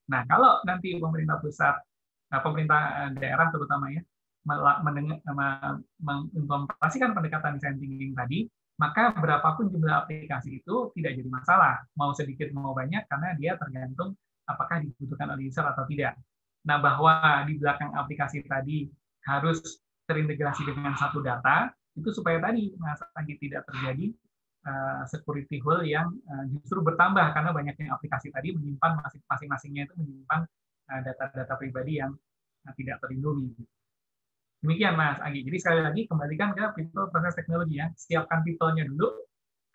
[SPEAKER 4] Nah, kalau nanti pemerintah pusat, pemerintah daerah terutama ya, mengimplementasikan pendekatan design thinking tadi, maka berapapun jumlah aplikasi itu tidak jadi masalah. Mau sedikit, mau banyak, karena dia tergantung apakah dibutuhkan oleh user atau tidak. Nah, bahwa di belakang aplikasi tadi harus terintegrasi dengan satu data, itu supaya tadi, Mas Anggi, tidak terjadi security hole yang justru bertambah karena banyaknya aplikasi tadi menyimpan masing-masingnya itu menyimpan data-data pribadi yang tidak terlindungi. Demikian Mas Anggi. Jadi sekali lagi kembalikan ke people process teknologi ya. Siapkan people-nya dulu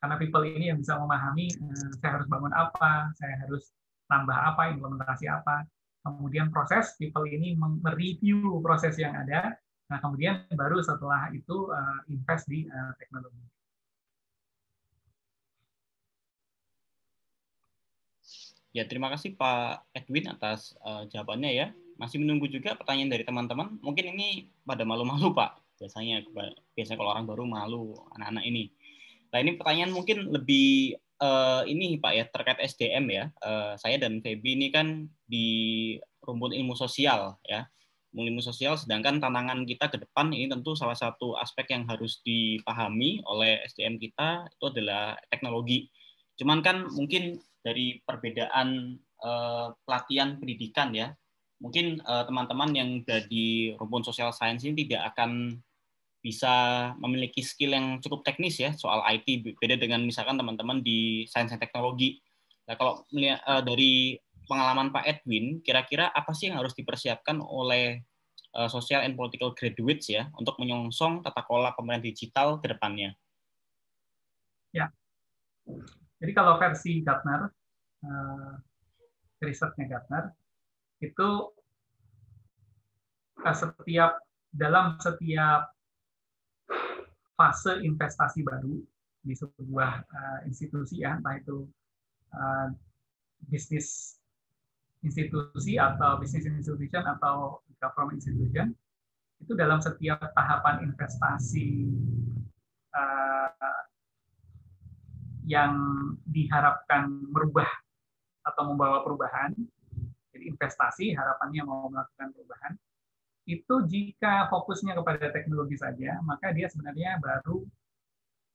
[SPEAKER 4] karena people ini yang bisa memahami saya harus bangun apa, saya harus tambah apa, implementasi apa. Kemudian proses people ini mereview proses yang ada. Nah kemudian baru setelah itu invest di teknologi.
[SPEAKER 5] Ya, terima kasih Pak Edwin atas jawabannya ya. Masih menunggu juga pertanyaan dari teman-teman. Mungkin ini pada malu-malu Pak. Biasanya kalau orang baru malu anak-anak ini. Nah ini pertanyaan mungkin lebih ini Pak ya terkait SDM ya. Saya dan Feby ini kan di rumpun ilmu sosial ya. Ilmu sosial, sedangkan tantangan kita ke depan ini tentu salah satu aspek yang harus dipahami oleh SDM kita itu adalah teknologi. Cuman kan mungkin dari perbedaan pelatihan pendidikan ya, mungkin teman-teman yang berada di rumpun social science ini tidak akan bisa memiliki skill yang cukup teknis ya soal IT, beda dengan misalkan teman-teman di sains dan teknologi. Nah kalau dari pengalaman Pak Edwin, kira-kira apa sih yang harus dipersiapkan oleh social and political graduates ya untuk menyongsong tata kelola pemerintahan digital ke depannya?
[SPEAKER 4] Ya. Jadi kalau versi Gartner, risetnya Gartner, itu dalam setiap fase investasi baru di sebuah institusi ya, entah itu bisnis institusi atau business institution atau government institution, itu dalam setiap tahapan investasi yang diharapkan merubah atau membawa perubahan, jadi investasi harapannya mau melakukan perubahan, itu jika fokusnya kepada teknologi saja, maka dia sebenarnya baru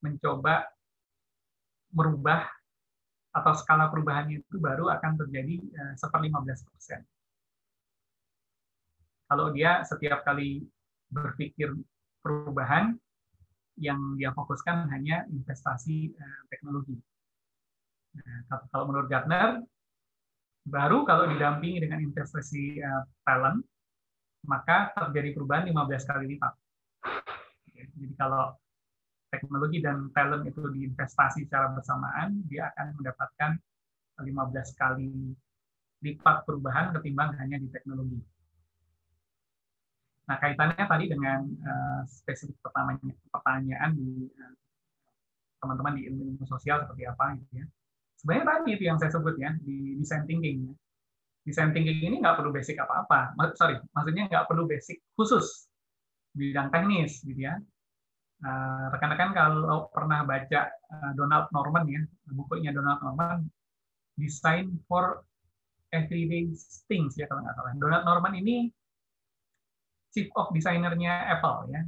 [SPEAKER 4] mencoba merubah atau skala perubahannya itu baru akan terjadi 1/15%. Kalau dia setiap kali berpikir perubahan yang dia fokuskan hanya investasi teknologi. Nah, kalau menurut Gartner, baru kalau didampingi dengan investasi talent, maka terjadi perubahan 15 kali lipat. Jadi kalau teknologi dan talent itu diinvestasi secara bersamaan, dia akan mendapatkan 15 kali lipat perubahan ketimbang hanya di teknologi. Nah, kaitannya tadi dengan spesifik pertanyaan di teman-teman di ilmu sosial seperti apa gitu ya. Sebenarnya tadi itu yang saya sebut ya, di design thinking. Design thinking ini nggak perlu basic apa-apa. Maksudnya nggak perlu basic khusus bidang teknis gitu ya. Rekan-rekan kalau pernah baca Donald Norman ya, bukunya Donald Norman, Design for Everyday Things ya kalau nggak salah. Donald Norman ini Chief of Designer-nya Apple ya,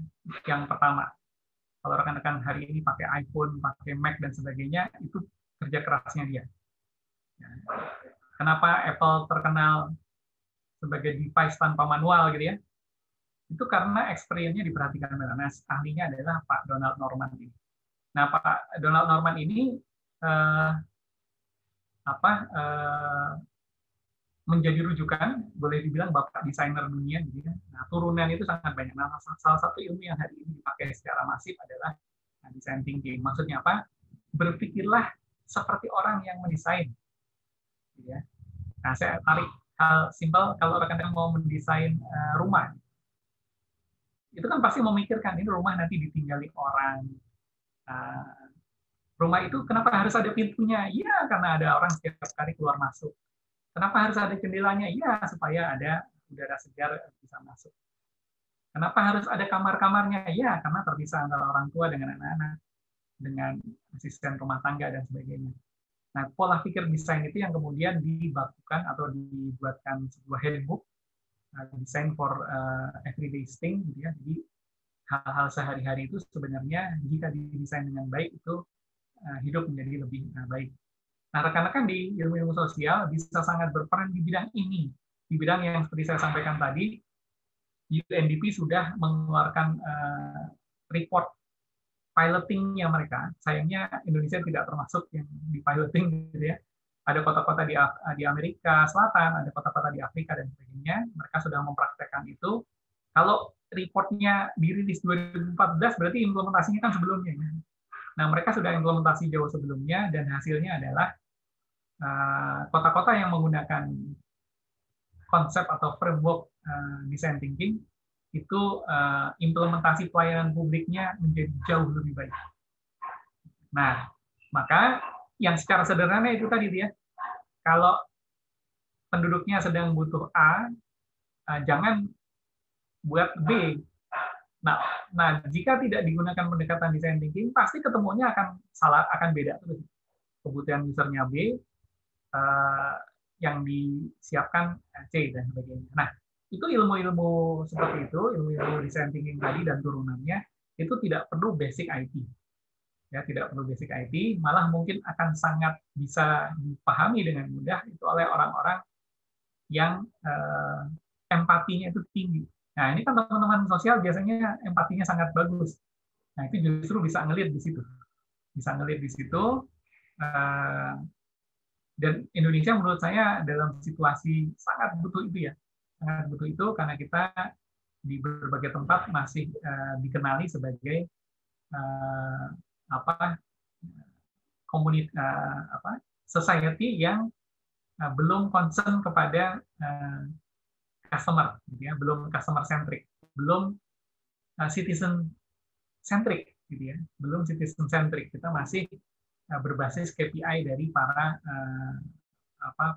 [SPEAKER 4] yang pertama. Kalau rekan-rekan hari ini pakai iPhone, pakai Mac dan sebagainya, itu kerja kerasnya dia. Kenapa Apple terkenal sebagai device tanpa manual gitu ya? Itu karena experience-nya diperhatikan benar. Nah, ahlinya adalah Pak Donald Norman ini. Nah, Pak Donald Norman ini menjadi rujukan, boleh dibilang bapak desainer dunia. Gitu ya. Nah, turunan itu sangat banyak. Nah, salah satu ilmu yang hari ini dipakai secara masif adalah design thinking. Maksudnya apa? Berpikirlah seperti orang yang mendesain. Gitu ya. Nah, saya tarik hal simpel, kalau rekan-rekan mau mendesain rumah, itu kan pasti memikirkan, ini rumah nanti ditinggali orang. Rumah itu kenapa harus ada pintunya? Iya, karena ada orang setiap kali keluar masuk. Kenapa harus ada jendelanya? Iya, supaya ada udara segar bisa masuk. Kenapa harus ada kamar-kamarnya? Iya, karena terpisah antara orang tua dengan anak-anak, dengan asisten rumah tangga, dan sebagainya. Nah, pola pikir desain itu yang kemudian dibakukan atau dibuatkan sebuah handbook, design for everyday things, gitu ya. Jadi, hal-hal sehari-hari itu sebenarnya jika didesain dengan baik, itu hidup menjadi lebih baik. Nah, rekan-rekan di ilmu-ilmu sosial bisa sangat berperan di bidang ini. Di bidang yang seperti saya sampaikan tadi, UNDP sudah mengeluarkan report piloting-nya mereka. Sayangnya Indonesia tidak termasuk yang di piloting, gitu ya. Ada kota-kota di Amerika Selatan, ada kota-kota di Afrika, dan sebagainya. Mereka sudah mempraktekkan itu. Kalau reportnya dirilis 2014, berarti implementasinya kan sebelumnya. Nah, mereka sudah implementasi jauh sebelumnya, dan hasilnya adalah kota-kota yang menggunakan konsep atau framework design thinking, itu implementasi pelayanan publiknya menjadi jauh lebih baik. Nah, maka yang secara sederhana itu tadi ya, kalau penduduknya sedang butuh A, jangan buat B. Nah, jika tidak digunakan pendekatan design thinking, pasti ketemunya akan beda terus. Kebutuhan usernya B, yang disiapkan C, dan sebagainya. Nah, itu ilmu-ilmu seperti itu, ilmu-ilmu design thinking tadi dan turunannya, itu tidak perlu basic IT. Ya, tidak perlu basic IT, malah mungkin akan sangat bisa dipahami dengan mudah itu oleh orang-orang yang empatinya itu tinggi. Nah, ini kan teman-teman sosial biasanya empatinya sangat bagus. Nah, itu justru bisa ngelihat di situ. Bisa ngelihat di situ. Dan Indonesia menurut saya dalam situasi sangat butuh itu ya. Sangat butuh itu karena kita di berbagai tempat masih dikenali sebagai society yang belum concern kepada customer, gitu ya, belum customer centric, belum citizen centric, gitu ya, belum citizen centric. Kita masih berbasis KPI dari para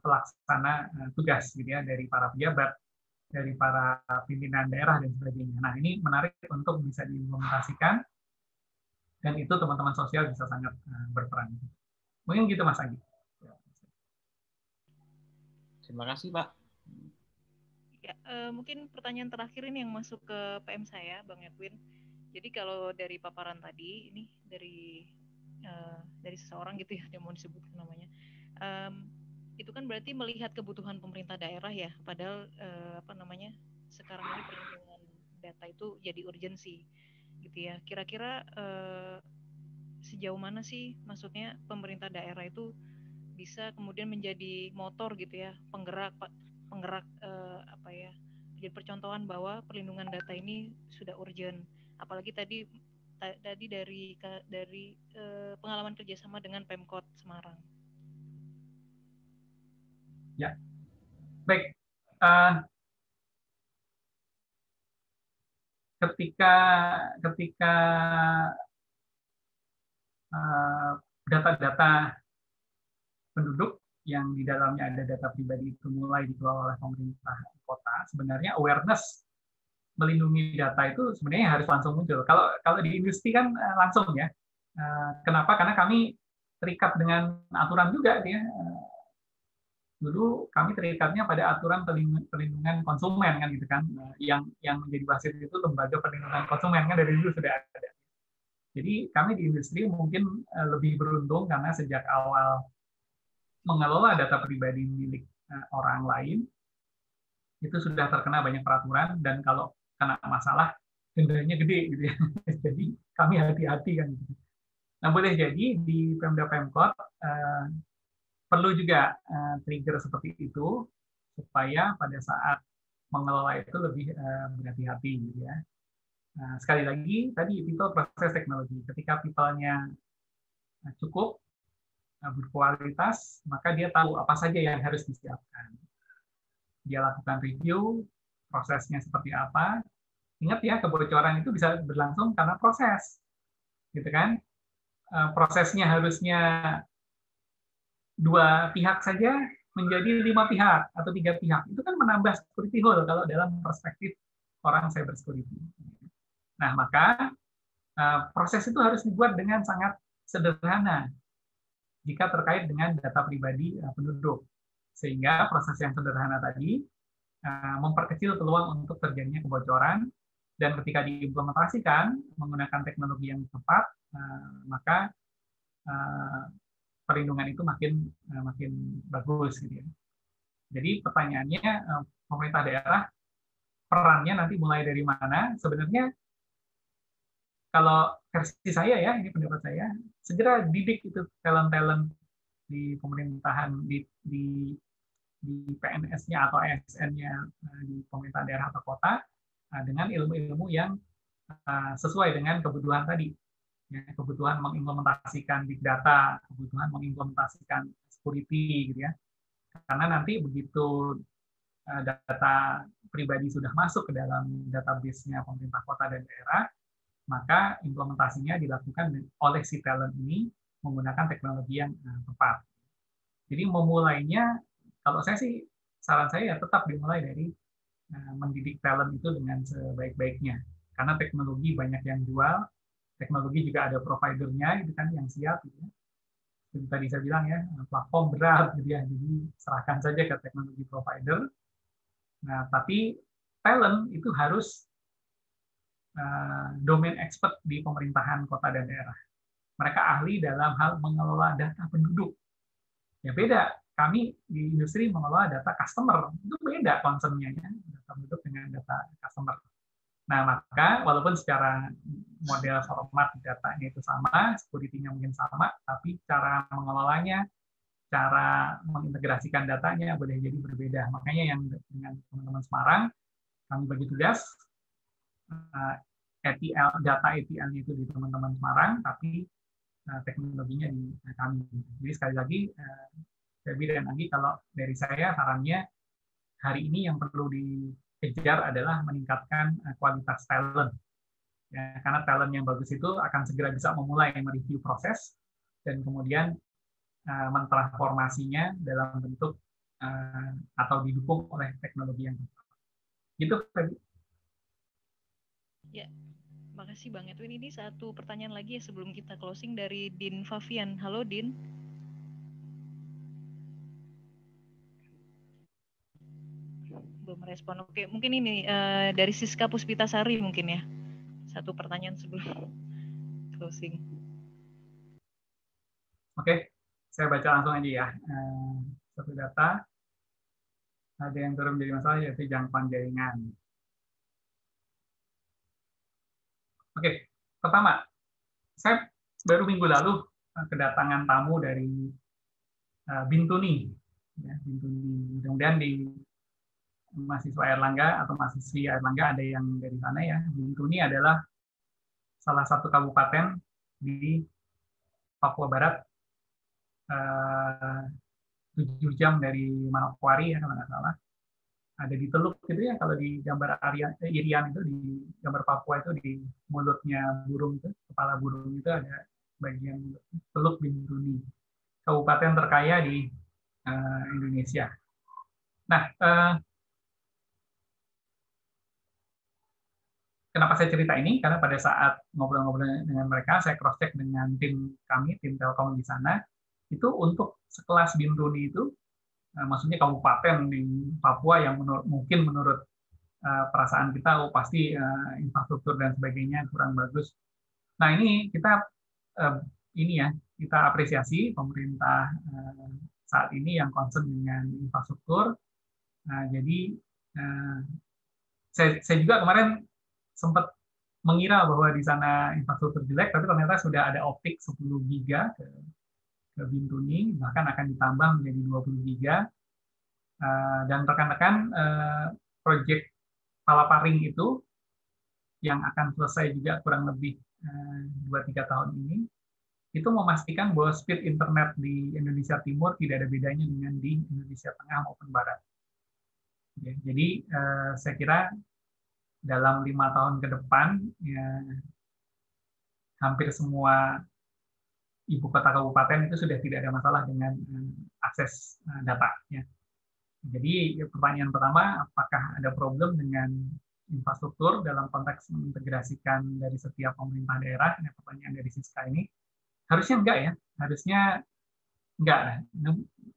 [SPEAKER 4] pelaksana tugas, gitu ya, dari para pejabat, dari para pimpinan daerah dan sebagainya. Nah, ini menarik untuk bisa diimplementasikan, dan itu teman-teman sosial bisa sangat berperan. Mungkin gitu, Mas Agi.
[SPEAKER 5] Terima kasih, Pak.
[SPEAKER 2] Ya, mungkin pertanyaan terakhir ini yang masuk ke PM saya, Bang Edwin. Jadi kalau dari paparan tadi, ini dari seseorang gitu ya, yang mau disebutkan namanya, itu kan berarti melihat kebutuhan pemerintah daerah ya, padahal sekarang ini perlindungan data itu jadi urgensi gitu ya. Kira-kira sejauh mana sih maksudnya pemerintah daerah itu bisa kemudian menjadi motor gitu ya, penggerak apa ya, jadi percontohan bahwa perlindungan data ini sudah urgent. Apalagi tadi dari pengalaman kerjasama dengan Pemkot Semarang.
[SPEAKER 4] Ya, baik. Ketika data-data penduduk yang di dalamnya ada data pribadi itu mulai dikelola oleh pemerintah kota, sebenarnya awareness melindungi data itu sebenarnya harus langsung muncul. Kalau di industri kan langsung ya. Kenapa? Karena kami terikat dengan aturan juga ya. Dulu kami terikatnya pada aturan perlindungan konsumen kan gitu kan. Yang menjadi wasit itu lembaga perlindungan konsumen kan dari dulu sudah ada. Jadi kami di industri mungkin lebih beruntung karena sejak awal mengelola data pribadi milik orang lain itu sudah terkena banyak peraturan, dan kalau kena masalah dendanya gede gitu ya. Jadi kami hati-hati kan. Nah, boleh jadi di Pemda Pemkot perlu juga trigger seperti itu supaya pada saat mengelola itu lebih berhati-hati gitu ya. Nah, sekali lagi tadi people proses teknologi. Ketika people-nya cukup berkualitas, maka dia tahu apa saja yang harus disiapkan. Dia lakukan review, prosesnya seperti apa. Ingat ya, kebocoran itu bisa berlangsung karena proses. Gitu kan? Prosesnya harusnya 2 pihak saja menjadi 5 pihak atau 3 pihak. Itu kan menambah security hole kalau dalam perspektif orang cyber security. Nah, maka proses itu harus dibuat dengan sangat sederhana jika terkait dengan data pribadi penduduk. Sehingga proses yang sederhana tadi memperkecil peluang untuk terjadinya kebocoran, dan ketika diimplementasikan menggunakan teknologi yang tepat, maka perlindungan itu makin bagus gitu ya. Jadi pertanyaannya, pemerintah daerah perannya nanti mulai dari mana? Sebenarnya kalau versi saya ya, ini pendapat saya, segera didik itu talent-talent di pemerintahan, di PNS-nya atau ASN-nya di pemerintah daerah atau kota dengan ilmu-ilmu yang sesuai dengan kebutuhan tadi. Ya, kebutuhan mengimplementasikan big data, kebutuhan mengimplementasikan security gitu ya. Karena nanti begitu data pribadi sudah masuk ke dalam database-nya pemerintah kota dan daerah, maka implementasinya dilakukan oleh si talent ini menggunakan teknologi yang tepat. Jadi memulainya, kalau saya sih, saran saya ya tetap dimulai dari mendidik talent itu dengan sebaik-baiknya. Karena teknologi banyak yang jual, teknologi juga ada providernya itu kan yang siap gitu ya. Seperti tadi saya bilang ya, platform berat gitu ya, jadi serahkan saja ke teknologi provider. Nah, tapi talent itu harus domain expert di pemerintahan kota dan daerah. Mereka ahli dalam hal mengelola data penduduk. Ya beda, kami di industri mengelola data customer, itu beda concern-nya ya, data penduduk dengan data customer. Nah, maka walaupun secara model format datanya itu sama, security-nya mungkin sama, tapi cara mengelolanya, cara mengintegrasikan datanya boleh jadi berbeda. Makanya yang dengan teman-teman Semarang, kami bagi tugas, data ETL itu di teman-teman Semarang, tapi teknologinya di kami. Jadi sekali lagi, Febi dan Anggi, kalau dari saya sarannya hari ini yang perlu dikejar adalah meningkatkan kualitas talent. Ya, karena talent yang bagus itu akan segera bisa memulai mereview proses dan kemudian mentransformasinya dalam bentuk atau didukung oleh teknologi yang tepat. Gitu, Febi.
[SPEAKER 2] Ya, makasih Bang Edwin. Ini satu pertanyaan lagi ya sebelum kita closing dari Din Favian. Halo Din. Belum merespon. Oke, mungkin ini dari Siska Puspitasari mungkin ya. Satu pertanyaan sebelum closing.
[SPEAKER 4] Oke, saya baca langsung aja ya. Satu data, ada yang turun menjadi masalah yaitu jangkauan jaringan. Oke, pertama, saya baru minggu lalu kedatangan tamu dari Bintuni. Ya, Bintuni. Mudah-mudahan di mahasiswa Airlangga atau mahasiswi Airlangga ada yang dari sana ya. Bintuni adalah salah satu kabupaten di Papua Barat, 7 jam dari Manokwari ya kalau nggak salah. Ada di Teluk gitu ya, kalau di gambar Irian itu, di gambar Papua itu di mulutnya burung itu, kepala burung itu ada bagian Teluk Bintuni, kabupaten terkaya di Indonesia. Nah, kenapa saya cerita ini? Karena pada saat ngobrol-ngobrol dengan mereka, saya cross-check dengan tim kami, tim Telkom di sana, itu untuk sekelas Bintuni itu, maksudnya kabupaten di Papua yang mungkin menurut perasaan kita, pasti infrastruktur dan sebagainya kurang bagus. Nah, ini kita kita apresiasi pemerintah saat ini yang concern dengan infrastruktur. Jadi saya juga kemarin sempat mengira bahwa di sana infrastruktur jelek, tapi ternyata sudah ada optik 10 giga ke Bintuni, bahkan akan ditambah menjadi 20 giga. Dan rekan-rekan, proyek Palaparing itu yang akan selesai juga kurang lebih 2-3 tahun ini, itu memastikan bahwa speed internet di Indonesia Timur tidak ada bedanya dengan di Indonesia Tengah maupun Barat. Jadi saya kira dalam 5 tahun ke depan, ya, hampir semua ibu kota kabupaten itu sudah tidak ada masalah dengan akses data. Ya. Jadi pertanyaan pertama, apakah ada problem dengan infrastruktur dalam konteks mengintegrasikan dari setiap pemerintah daerah? Ini pertanyaan dari Siska ini. Harusnya enggak ya, harusnya enggak.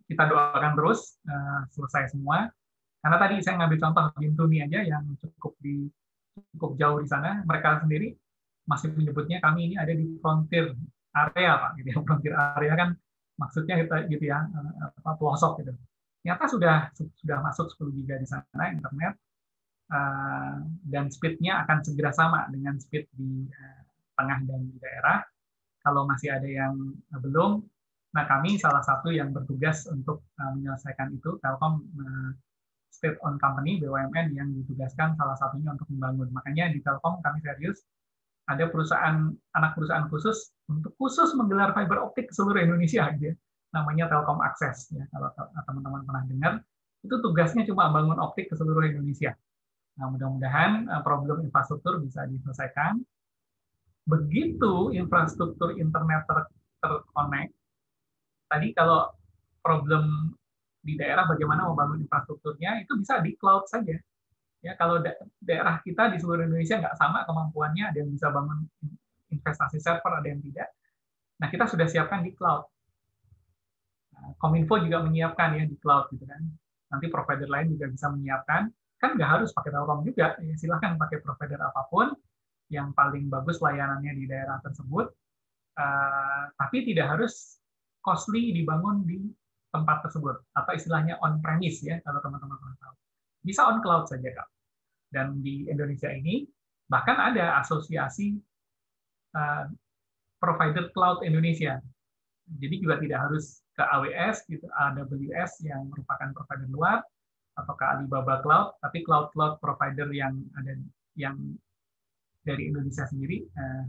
[SPEAKER 4] Kita doakan terus selesai semua. Karena tadi saya ngambil contoh Bintuni aja yang cukup jauh di sana, mereka sendiri masih menyebutnya kami ini ada di frontier area, Pak. Gitu ya. Frontier area kan maksudnya kita gitu ya, pelosok gitu. Ternyata sudah masuk 10 giga di sana internet, dan speed-nya akan segera sama dengan speed di tengah dan di daerah. Kalau masih ada yang belum, nah kami salah satu yang bertugas untuk menyelesaikan itu, Telkom state-owned company, BUMN, yang ditugaskan salah satunya untuk membangun. Makanya di Telkom kami serius, ada anak perusahaan khusus untuk menggelar fiber optik ke seluruh Indonesia, gitu ya. Namanya Telkom Access. Ya. Kalau teman-teman pernah dengar, itu tugasnya cuma bangun optik ke seluruh Indonesia. Nah, mudah-mudahan problem infrastruktur bisa diselesaikan. Begitu infrastruktur internet terkonek, tadi kalau problem di daerah bagaimana membangun infrastrukturnya, itu bisa di cloud saja. Ya, kalau daerah kita di seluruh Indonesia nggak sama kemampuannya, ada yang bisa bangun investasi server, ada yang tidak. Nah, kita sudah siapkan di cloud. Kominfo juga menyiapkan ya di cloud gitu kan. Nanti provider lain juga bisa menyiapkan. Kan nggak harus pakai Telkom juga. Ya, silahkan pakai provider apapun yang paling bagus layanannya di daerah tersebut. Tapi tidak harus costly dibangun di tempat tersebut, atau istilahnya on-premise ya, kalau teman-teman pernah tahu. Bisa on cloud saja, Kak. Dan di Indonesia ini, bahkan ada asosiasi provider cloud Indonesia. Jadi juga tidak harus ke AWS, gitu, AWS yang merupakan provider luar, atau ke Alibaba Cloud, tapi cloud provider yang ada yang dari Indonesia sendiri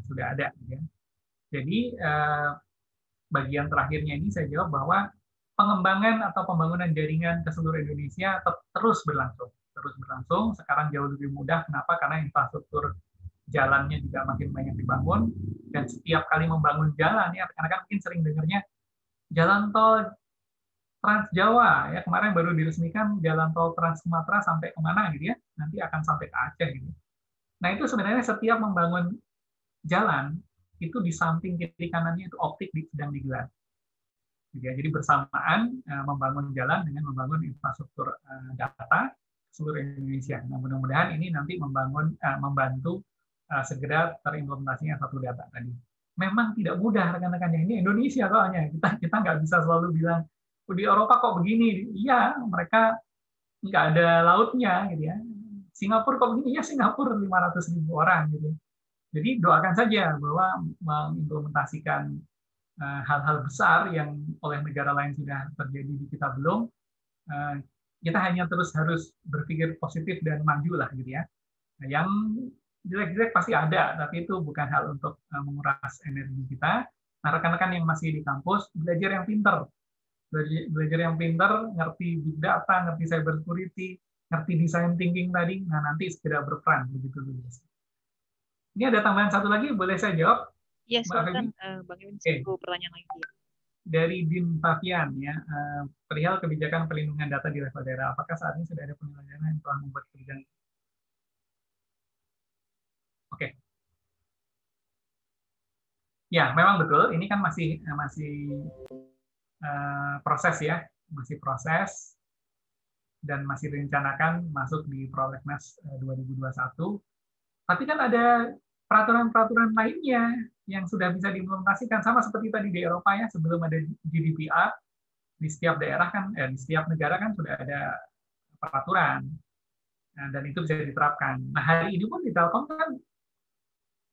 [SPEAKER 4] sudah ada. Ya. Jadi bagian terakhirnya ini saya jawab bahwa pengembangan atau pembangunan jaringan ke seluruh Indonesia terus berlangsung. Sekarang jauh lebih mudah. Kenapa? Karena infrastruktur jalannya juga makin banyak dibangun, dan setiap kali membangun jalan, ya, rekan-rekan mungkin sering dengarnya jalan tol Trans Jawa, ya kemarin baru diresmikan jalan tol Trans Sumatera sampai kemana gitu ya, nanti akan sampai ke Aceh gitu. Nah itu sebenarnya setiap membangun jalan itu di samping kiri kanannya itu optik sedang digelar. Jadi bersamaan membangun jalan dengan membangun infrastruktur data seluruh Indonesia. Nah, mudah-mudahan ini nanti membantu segera terimplementasinya satu data tadi. Memang tidak mudah rekan-rekan, ini Indonesia soalnya. Kita nggak bisa selalu bilang di Eropa kok begini. Iya, mereka nggak ada lautnya gitu ya. Singapura kok begini, ya Singapura 500.000 orang gitu. Jadi doakan saja bahwa mengimplementasikan hal-hal besar yang oleh negara lain sudah terjadi di kita belum, kita hanya terus harus berpikir positif dan maju lah gitu ya. Nah, yang jelek-jelek pasti ada, tapi itu bukan hal untuk menguras energi kita. Nah, rekan-rekan yang masih di kampus, belajar yang pinter. Belajar yang pinter, ngerti big data, ngerti cyber security, ngerti design thinking tadi, nah nanti segera berperan begitu lulus. Ini ada tambahan satu lagi, boleh saya jawab?
[SPEAKER 2] Ya,
[SPEAKER 4] Mbak
[SPEAKER 2] silakan
[SPEAKER 4] Febi?
[SPEAKER 2] Bang Edwin, satu pertanyaan lagi.
[SPEAKER 4] Dari Din Fabian ya, perihal kebijakan perlindungan data di level daerah, apakah saat ini sudah ada penyelenggara yang telah membuat kebijakan? Oke. Ya, memang betul. Ini kan masih proses ya, masih proses dan masih direncanakan masuk di Prolegnas 2021. Tapi kan ada peraturan-peraturan lainnya yang sudah bisa diimplementasikan sama seperti tadi di Eropa ya, sebelum ada GDPR di setiap daerah kan, di setiap negara kan sudah ada peraturan dan itu bisa diterapkan. Nah, hari ini pun di Telkom kan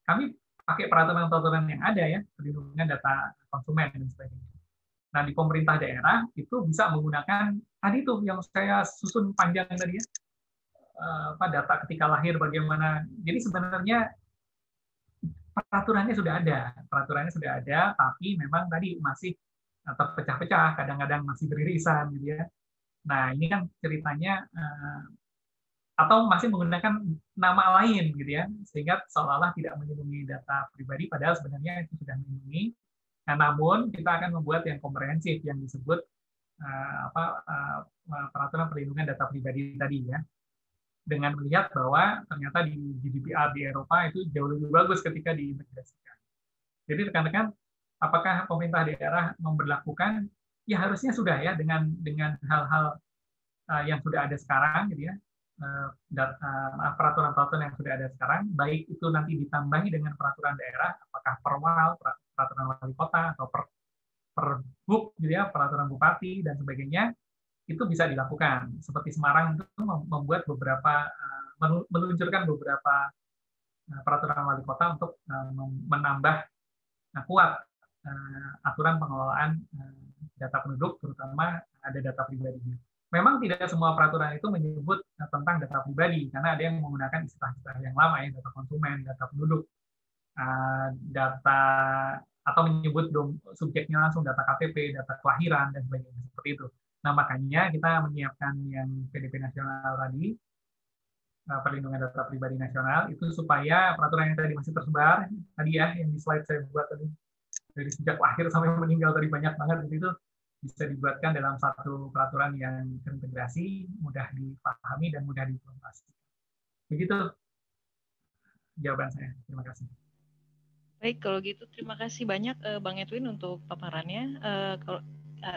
[SPEAKER 4] kami pakai peraturan-peraturan yang ada ya, perlindungan data konsumen dan sebagainya. Nah, di pemerintah daerah itu bisa menggunakan tadi tuh yang saya susun panjang tadi ya, data ketika lahir bagaimana. Jadi sebenarnya peraturannya sudah ada, tapi memang tadi masih terpecah-pecah, kadang-kadang masih beririsan gitu ya. Nah, ini kan ceritanya atau masih menggunakan nama lain gitu ya, sehingga seolah-olah tidak melindungi data pribadi, padahal sebenarnya itu sudah melindungi. Nah, namun kita akan membuat yang komprehensif yang disebut peraturan perlindungan data pribadi tadi ya, dengan melihat bahwa ternyata di GDPR di Eropa itu jauh lebih bagus ketika diintegrasikan. Jadi rekan-rekan, apakah pemerintah daerah memberlakukan? Ya harusnya sudah ya dengan hal-hal yang sudah ada sekarang gitu ya, peraturan-peraturan yang sudah ada sekarang, baik itu nanti ditambahi dengan peraturan daerah, apakah perwal, peraturan wali kota atau perbuk gitu ya, peraturan bupati dan sebagainya, itu bisa dilakukan. Seperti Semarang itu membuat meluncurkan beberapa peraturan wali kota untuk menambah kuat aturan pengelolaan data penduduk, terutama ada data pribadinya. Memang tidak semua peraturan itu menyebut tentang data pribadi, karena ada yang menggunakan istilah-istilah yang lama ya, data konsumen, data penduduk, data atau menyebut subjeknya langsung data KTP, data kelahiran dan sebagainya seperti itu. Nah, makanya kita menyiapkan yang PDP nasional tadi, perlindungan data pribadi nasional, itu supaya peraturan yang tadi masih tersebar, tadi ya, yang di slide saya buat tadi, dari sejak lahir sampai meninggal tadi banyak banget, itu bisa dibuatkan dalam satu peraturan yang terintegrasi, mudah dipahami, dan mudah diimplementasikan. Begitu jawaban saya. Terima kasih.
[SPEAKER 2] Baik, kalau gitu terima kasih banyak Bang Edwin untuk paparannya. Kalau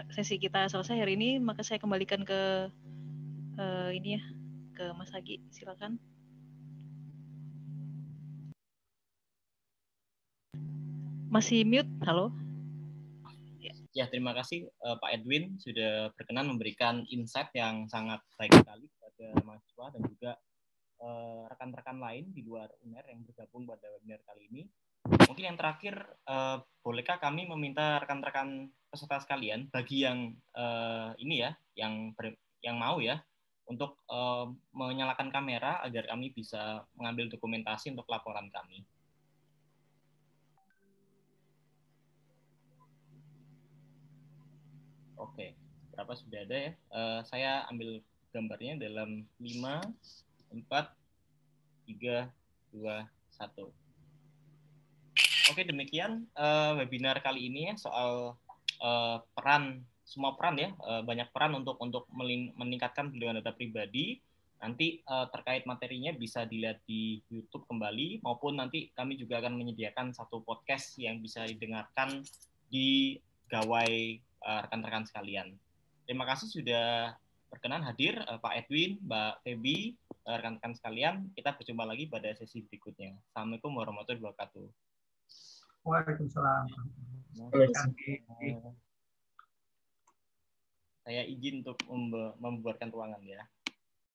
[SPEAKER 2] sesi kita selesai hari ini, maka saya kembalikan ke ini ya, ke Mas Agi. Silakan. Masih mute, halo?
[SPEAKER 5] Ya, terima kasih Pak Edwin sudah berkenan memberikan insight yang sangat baik sekali kepada mahasiswa dan juga rekan-rekan lain di luar UNER yang bergabung pada webinar kali ini. Mungkin yang terakhir, bolehkah kami meminta rekan-rekan peserta sekalian bagi yang ini ya, yang mau ya, untuk menyalakan kamera agar kami bisa mengambil dokumentasi untuk laporan kami. Oke, berapa sudah ada ya? Saya ambil gambarnya dalam 5, 4, 3, 2, 1. Oke, demikian webinar kali ini ya, soal semua peran ya, banyak peran untuk meningkatkan perlindungan data pribadi. Nanti terkait materinya bisa dilihat di YouTube kembali, maupun nanti kami juga akan menyediakan satu podcast yang bisa didengarkan di gawai rekan-rekan sekalian. Terima kasih sudah berkenan hadir Pak Edwin, Mbak Febi, rekan-rekan sekalian. Kita berjumpa lagi pada sesi berikutnya. Assalamualaikum warahmatullahi wabarakatuh.
[SPEAKER 4] Waalaikumsalam.
[SPEAKER 5] Saya izin untuk membuarkan ruangan ya.